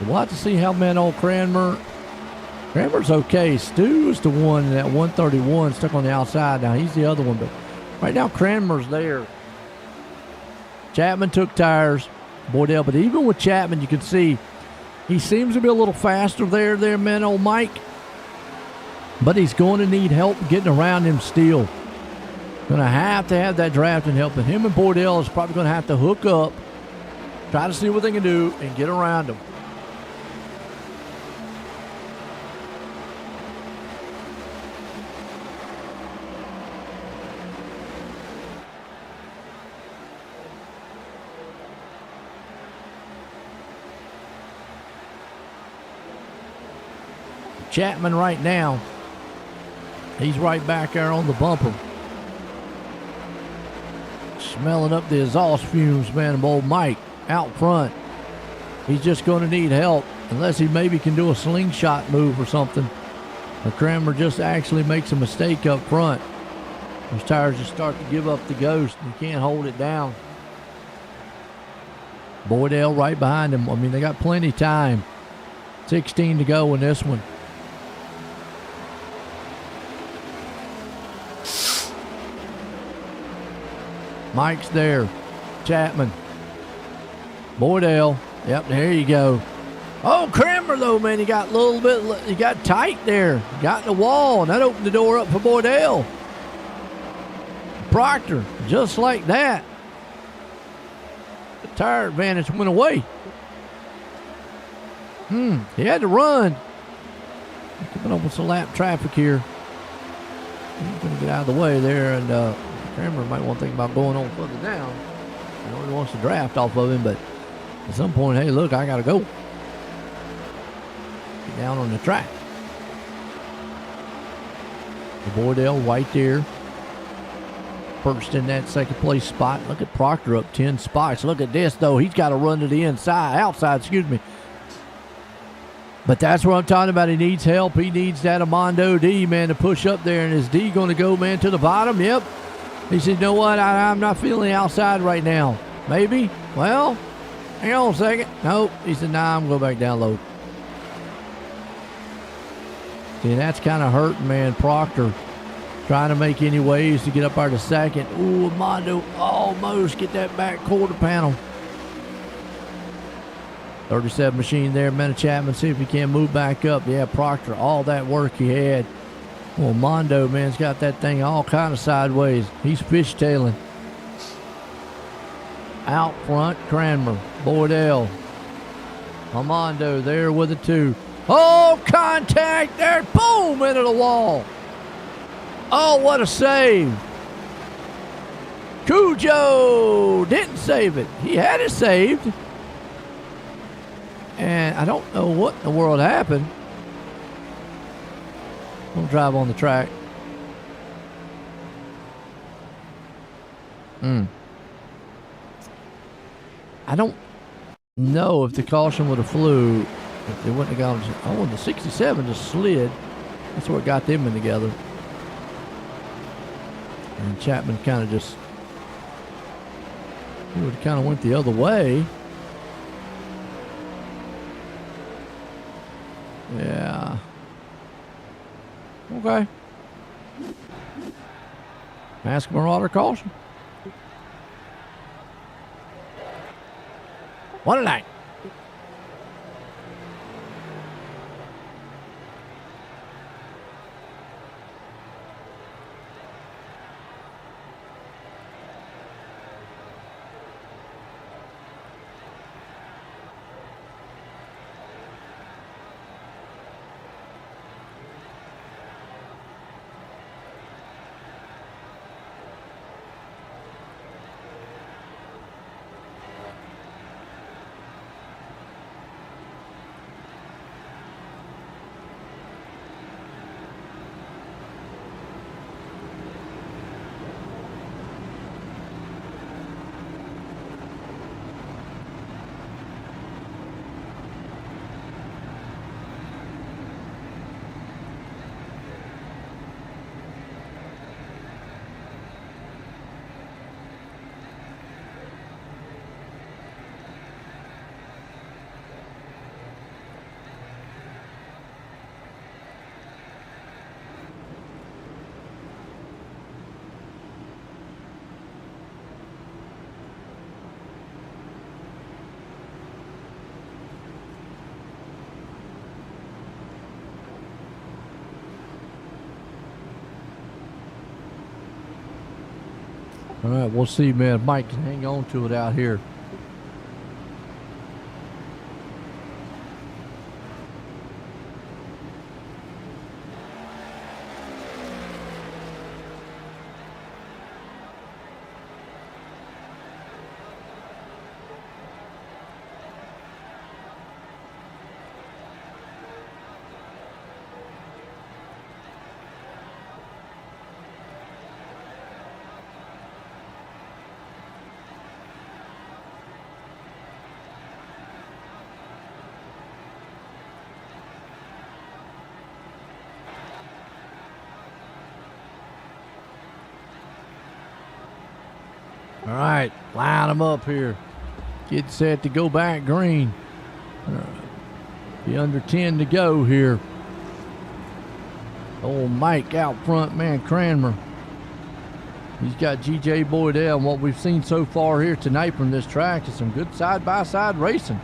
We'll have to see how old Cranmer's okay. Stu is the one in that 131 stuck on the outside. Now, he's the other one, but right now Cranmer's there. Chapman took tires, Boydell, but even with Chapman, you can see he seems to be a little faster there, old Mike. But he's going to need help getting around him still. Going to have that drafting help. And him and Boydell is probably going to have to hook up, try to see what they can do, and get around him. Chapman right now, he's right back there on the bumper. Smelling up the exhaust fumes, man, old Mike out front. He's just going to need help unless he maybe can do a slingshot move or something. Or Cranmer just actually makes a mistake up front. Those tires just start to give up the ghost. You can't hold it down. Boydell right behind him. I mean, they got plenty of time. 16 to go in this one. Mike's there. Chapman. Boydell. Yep, there you go. Oh, Cranmer, though, man, he got a little bit, he got tight there. Got in the wall, and that opened the door up for Boydell. Proctor, just like that. The tire advantage went away. He had to run. Coming up with some lap traffic here. He's going to get out of the way there, and Cranmer might want to think about going on further down. I know he wants to draft off of him, but at some point, hey, look, I got to go. Get down on the track. The Boydell right there. First in that second place spot. Look at Proctor up 10 spots. Look at this, though. He's got to run to the outside, excuse me. But that's what I'm talking about. He needs help. He needs that Armando D, man, to push up there. And is D going to go, man, to the bottom? Yep. He said, you know what? I'm not feeling the outside right now. Maybe. Well, hang on a second. Nope. He said, nah, I'm going to go back down low. See, that's kind of hurting, man. Proctor trying to make any waves to get up there to second. Ooh, Armando almost get that back quarter panel. 37 machine there, man. Chapman, see if he can move back up. Yeah, Proctor, all that work he had. Well, Mondo, man's got that thing all kind of sideways. He's fishtailing. Out front, Cranmer, Boydell. Armando there with it too. Oh, contact there. Boom, into the wall. Oh, what a save. Cujo didn't save it. He had it saved. And I don't know what in the world happened. Don't drive on the track. I don't know if the caution would have flew, if they wouldn't have gone. Oh, and the 67 just slid. That's what got them in together. And Chapman kind of just, he would kind of went the other way. Yeah. Okay. Ask Marauder caution. 1-9. All right, we'll see, man. If Mike can hang on to it out here. All right, line them up here. Get set to go back green. Be under 10 to go here. Old Mike out front, man, Cranmer. He's got GJ Boydell, and what we've seen so far here tonight from this track is some good side-by-side racing.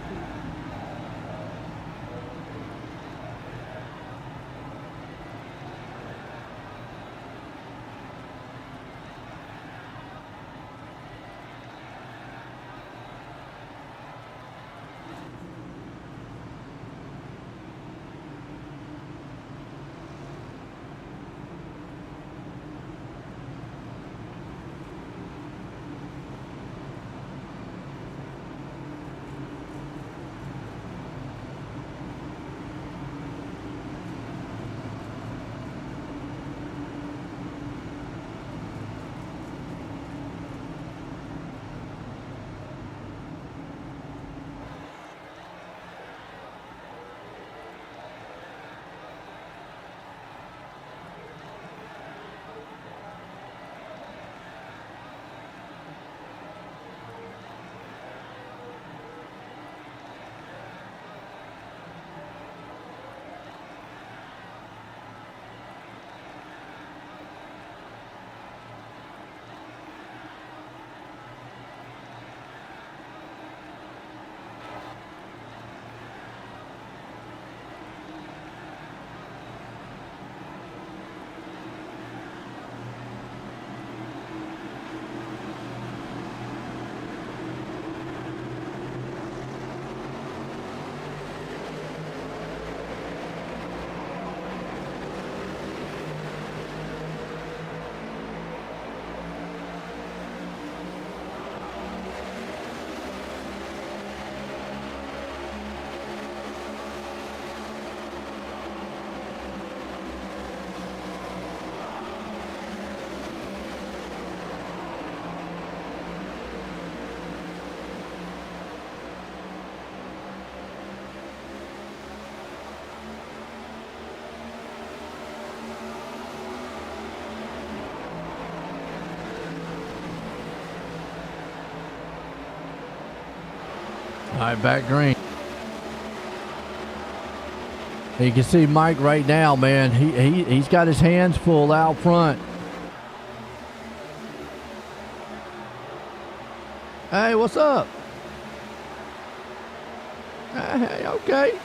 All right, back green. You can see Mike right now, man. He's got his hands full out front. Hey, what's up? Hey, okay.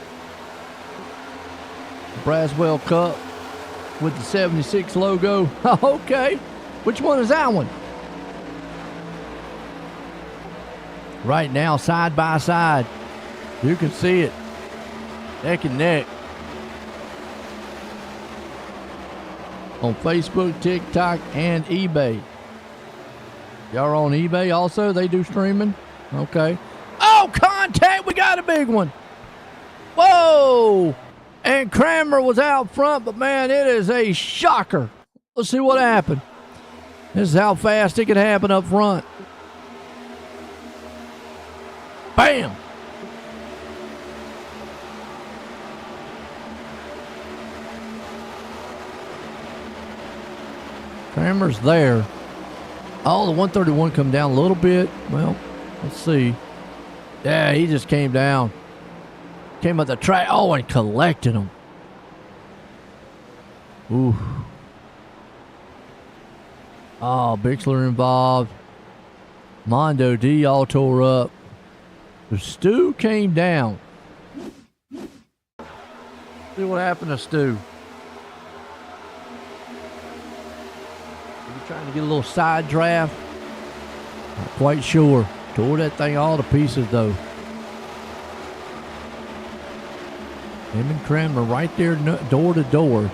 Braswell Cup with the 76 logo. Okay. Which one is that one? Right now, side by side. You can see it. Neck and neck. On Facebook, TikTok, and eBay. Y'all are on eBay also? They do streaming? Okay. Oh, contact! We got a big one. Whoa! And Cranmer was out front, but man, it is a shocker. Let's see what happened. This is how fast it can happen up front. Bam! Cranmer's there. Oh, the 131 come down a little bit. Well, let's see. Yeah, he just came down. Came at the track. Oh, and collected him. Ooh. Oh, Bixler involved. Mondo D all tore up. The Stu came down. See what happened to Stu. Maybe trying to get a little side draft. Not quite sure. Tore that thing all to pieces, though. Him and Cranmer right there, door to door.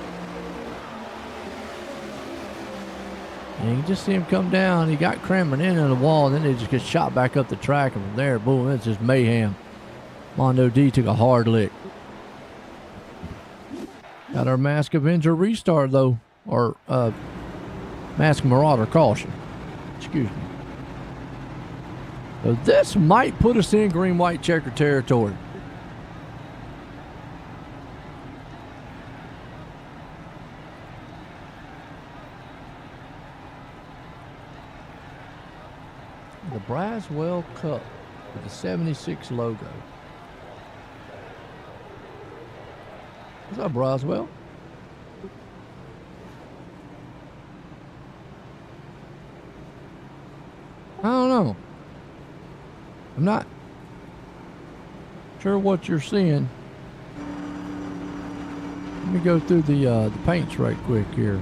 And you can just see him come down. He got Cranmer into the wall, and then they just get shot back up the track, and from there, boom, it's just mayhem. Mondo D took a hard lick. Got our Mask Avenger restart, though. Or, Mask Marauder caution. Excuse me. So this might put us in green-white checker territory. The Braswell Cup with the 76 logo. What's up, Braswell? I don't know. I'm not sure what you're seeing. Let me go through the paints right quick here.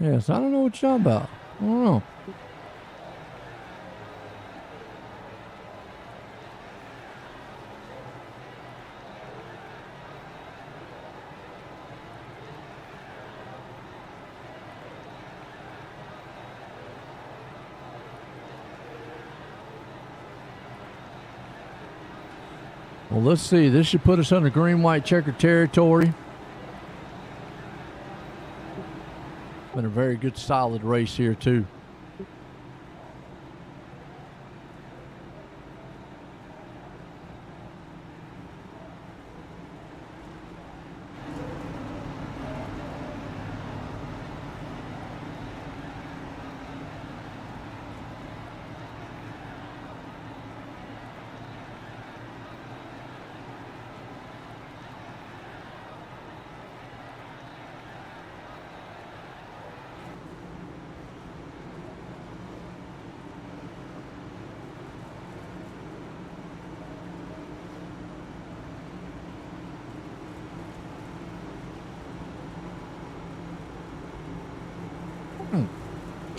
Yes, I don't know what you're talking about. I don't know. Well, let's see. This should put us under green-white checker territory. Been a very good, solid race here, too.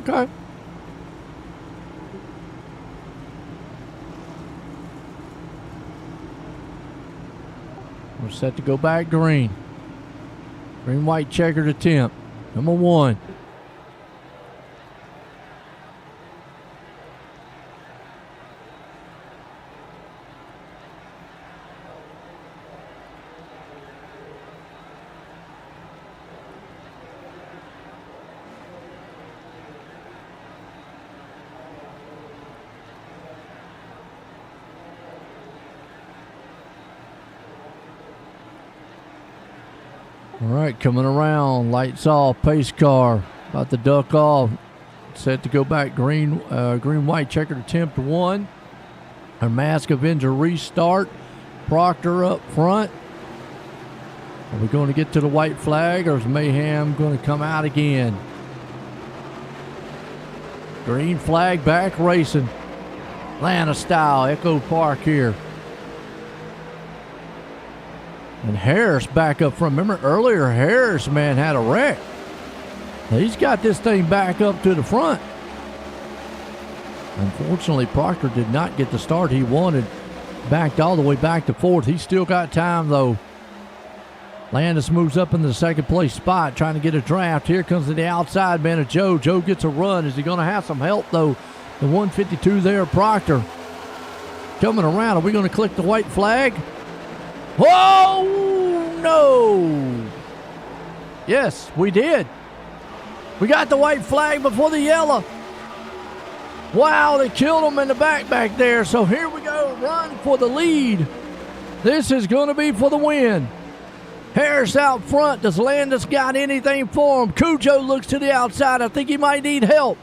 Okay. We're set to go back green. Green-white checkered attempt. Number 1. All right, coming around, lights off, pace car, about to duck off, set to go back green, green-white checkered attempt 1. Our Mask Avenger restart, Proctor up front. Are we going to get to the white flag, or is Mayhem going to come out again? Green flag back racing. Atlanta style, Echo Park here. And Harris back up front. Remember earlier, Harris, man, had a wreck. He's got this thing back up to the front. Unfortunately, Proctor did not get the start he wanted. Backed all the way back to 4th. He's still got time, though. Landis moves up into the second place spot, trying to get a draft. Here comes to the outside, man, of Joe. Joe gets a run. Is he going to have some help, though? The 152 there, Proctor. Coming around. Are we going to click the white flag? Oh, no. Yes, we did. We got the white flag before the yellow. Wow, they killed him in the back there. So here we go, run for the lead. This is going to be for the win. Harris out front. Does Landis got anything for him? Cujo looks to the outside. I think he might need help.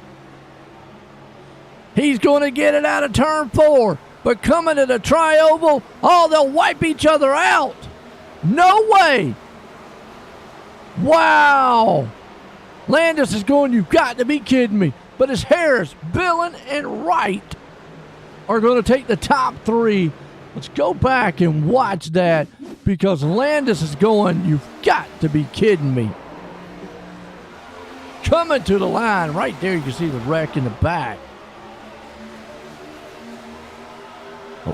He's going to get it out of turn 4. But coming to the tri-oval, oh, they'll wipe each other out. No way. Wow! Landis is going, you've got to be kidding me. But it's Harris, Billen, and Wright are going to take the top 3. Let's go back and watch that because Landis is going, you've got to be kidding me. Coming to the line. Right there, you can see the wreck in the back.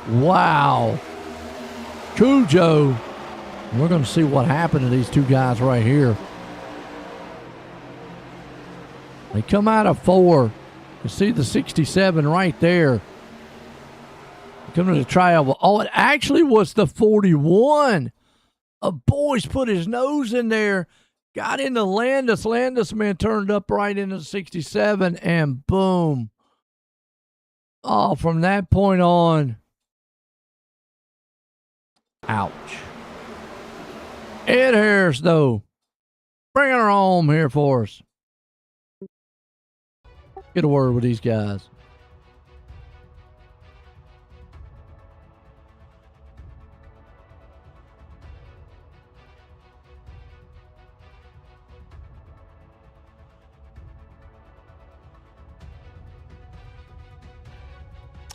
Wow. Cujo. We're going to see what happened to these two guys right here. They come out of 4. You see the 67 right there. Coming to the tryout. Oh, it actually was the 41. A boys put his nose in there. Got into Landis. Landis, man, turned up right into the 67, and boom. Oh, from that point on. Ouch. Ed Harris, though, bringing her home here for us. Get a word with these guys.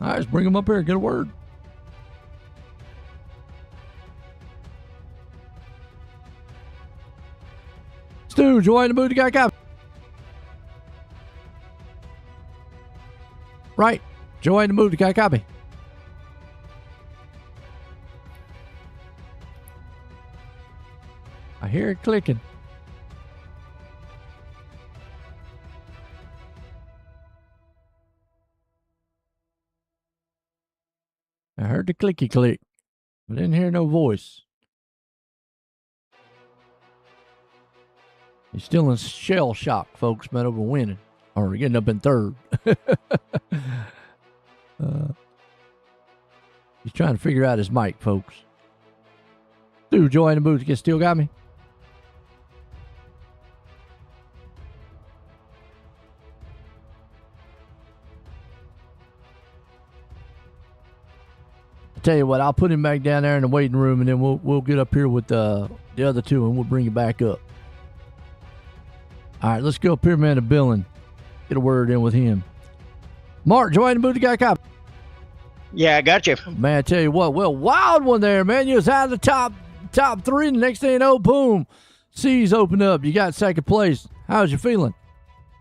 All right, let's bring them up here. Get a word. Stu, join the booty guy copy. Right. Join the booty guy copy. I hear it clicking. I heard the clicky click, but didn't hear no voice. He's still in shell shock, folks, man, over winning. Or getting up in 3rd. He's trying to figure out his mic, folks. Dude, join the booth. You still got me? I tell you what, I'll put him back down there in the waiting room, and then we'll get up here with the other two, and we'll bring you back up. All right, let's go up here, man, to Billen. Get a word in with him. Mark, join the booty guy cop. Yeah, I got you. Man, I tell you what, well, wild one there, man. You was out of the top 3, and the next thing you know, boom, C's opened up. You got second place. How's you feeling?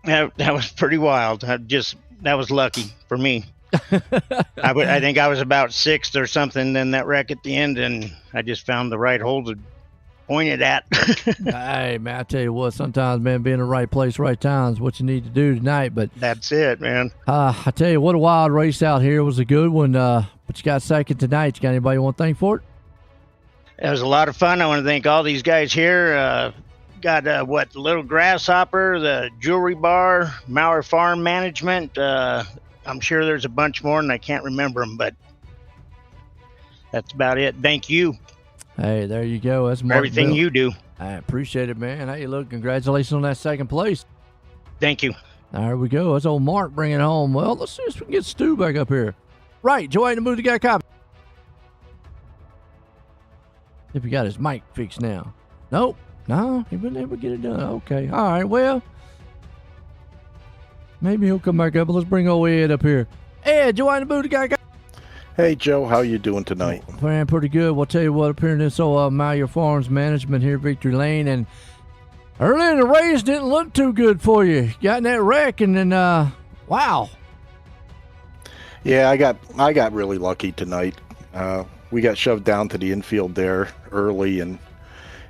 That was pretty wild. That was lucky for me. I think I was about 6th or something in that wreck at the end, and I just found the right hole to point it at. Hey, man, I tell you what, sometimes, man, being in the right place, right time is what you need to do tonight. But that's it, man. I tell you what, a wild race out here. It was a good one, but you got second tonight. You got anybody you want to thank for it? It was a lot of fun. I want to thank all these guys here. Got the Little Grasshopper, the Jewelry Bar, Mauer Farm Management. I'm sure there's a bunch more, and I can't remember them, but that's about it. Thank you. Hey, there you go. That's for everything you do. I appreciate it, man. Hey, look, congratulations on that second place. Thank you. There we go. That's old Mark bringing it home. Well, let's see if we can get Stu back up here. Right, Joey, the movie guy copy. If he got his mic fixed now. Nope. No, he wouldn't able to get it done. Okay. All right, well, maybe he'll come back up. But let's bring old Ed up here. Ed, Joey, the movie guy copy. Hey, Joe, how you doing tonight? Man, pretty good. We'll tell you what, up here in this old Mauer Farms Management here, Victory Lane, and early in the race didn't look too good for you. Got in that wreck, and then, wow. Yeah, I got really lucky tonight. We got shoved down to the infield there early, and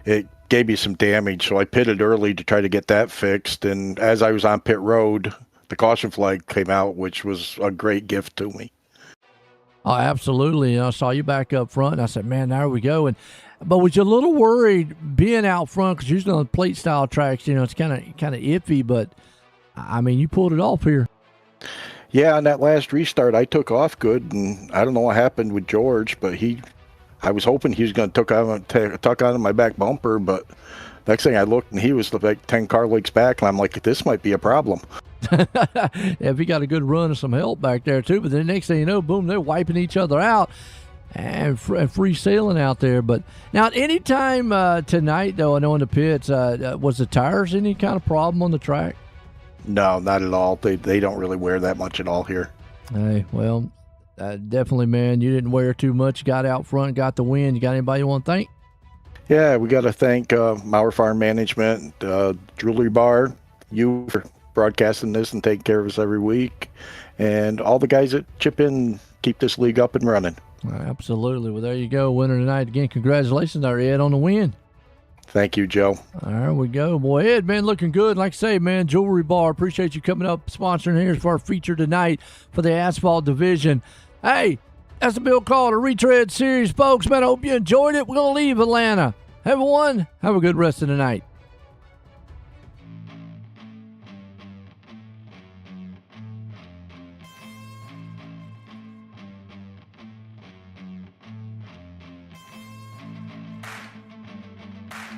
it gave me some damage, so I pitted early to try to get that fixed, and as I was on pit road, the caution flag came out, which was a great gift to me. Oh, absolutely. I saw you back up front, and I said, man, there we go. But was you a little worried being out front? Because usually on plate style tracks, it's kind of iffy. But I mean, you pulled it off here. Yeah, on that last restart, I took off good, and I don't know what happened with George, but I was hoping he was going to tuck on my back bumper, but next thing I looked, and he was like 10 car lengths back, and I'm like, this might be a problem. If he got a good run and some help back there too, but then next thing you know, boom, they're wiping each other out. and free sailing out there. But now, at any time tonight, though, I know in the pits, was the tires any kind of problem on the track? No, not at all. They don't really wear that much at all here. Hey, well, definitely, man. You didn't wear too much. Got out front, got the win. You got anybody you want to thank? Yeah, we got to thank Mauer Farm Management, Jewelry Bar, you for broadcasting this and taking care of us every week, and all the guys that chip in, keep this league up and running. Absolutely. Well, there you go. Winner tonight. Again, congratulations, our Ed, on the win. Thank you, Joe. There we go. Boy, Ed, man, looking good. Like I say, man, Jewelry Bar, appreciate you coming up, sponsoring here for our feature tonight for the asphalt division. Hey, that's the Bill Calder Retread Series, folks. Man, I hope you enjoyed it. We're going to leave Atlanta. Everyone, have a good rest of the night.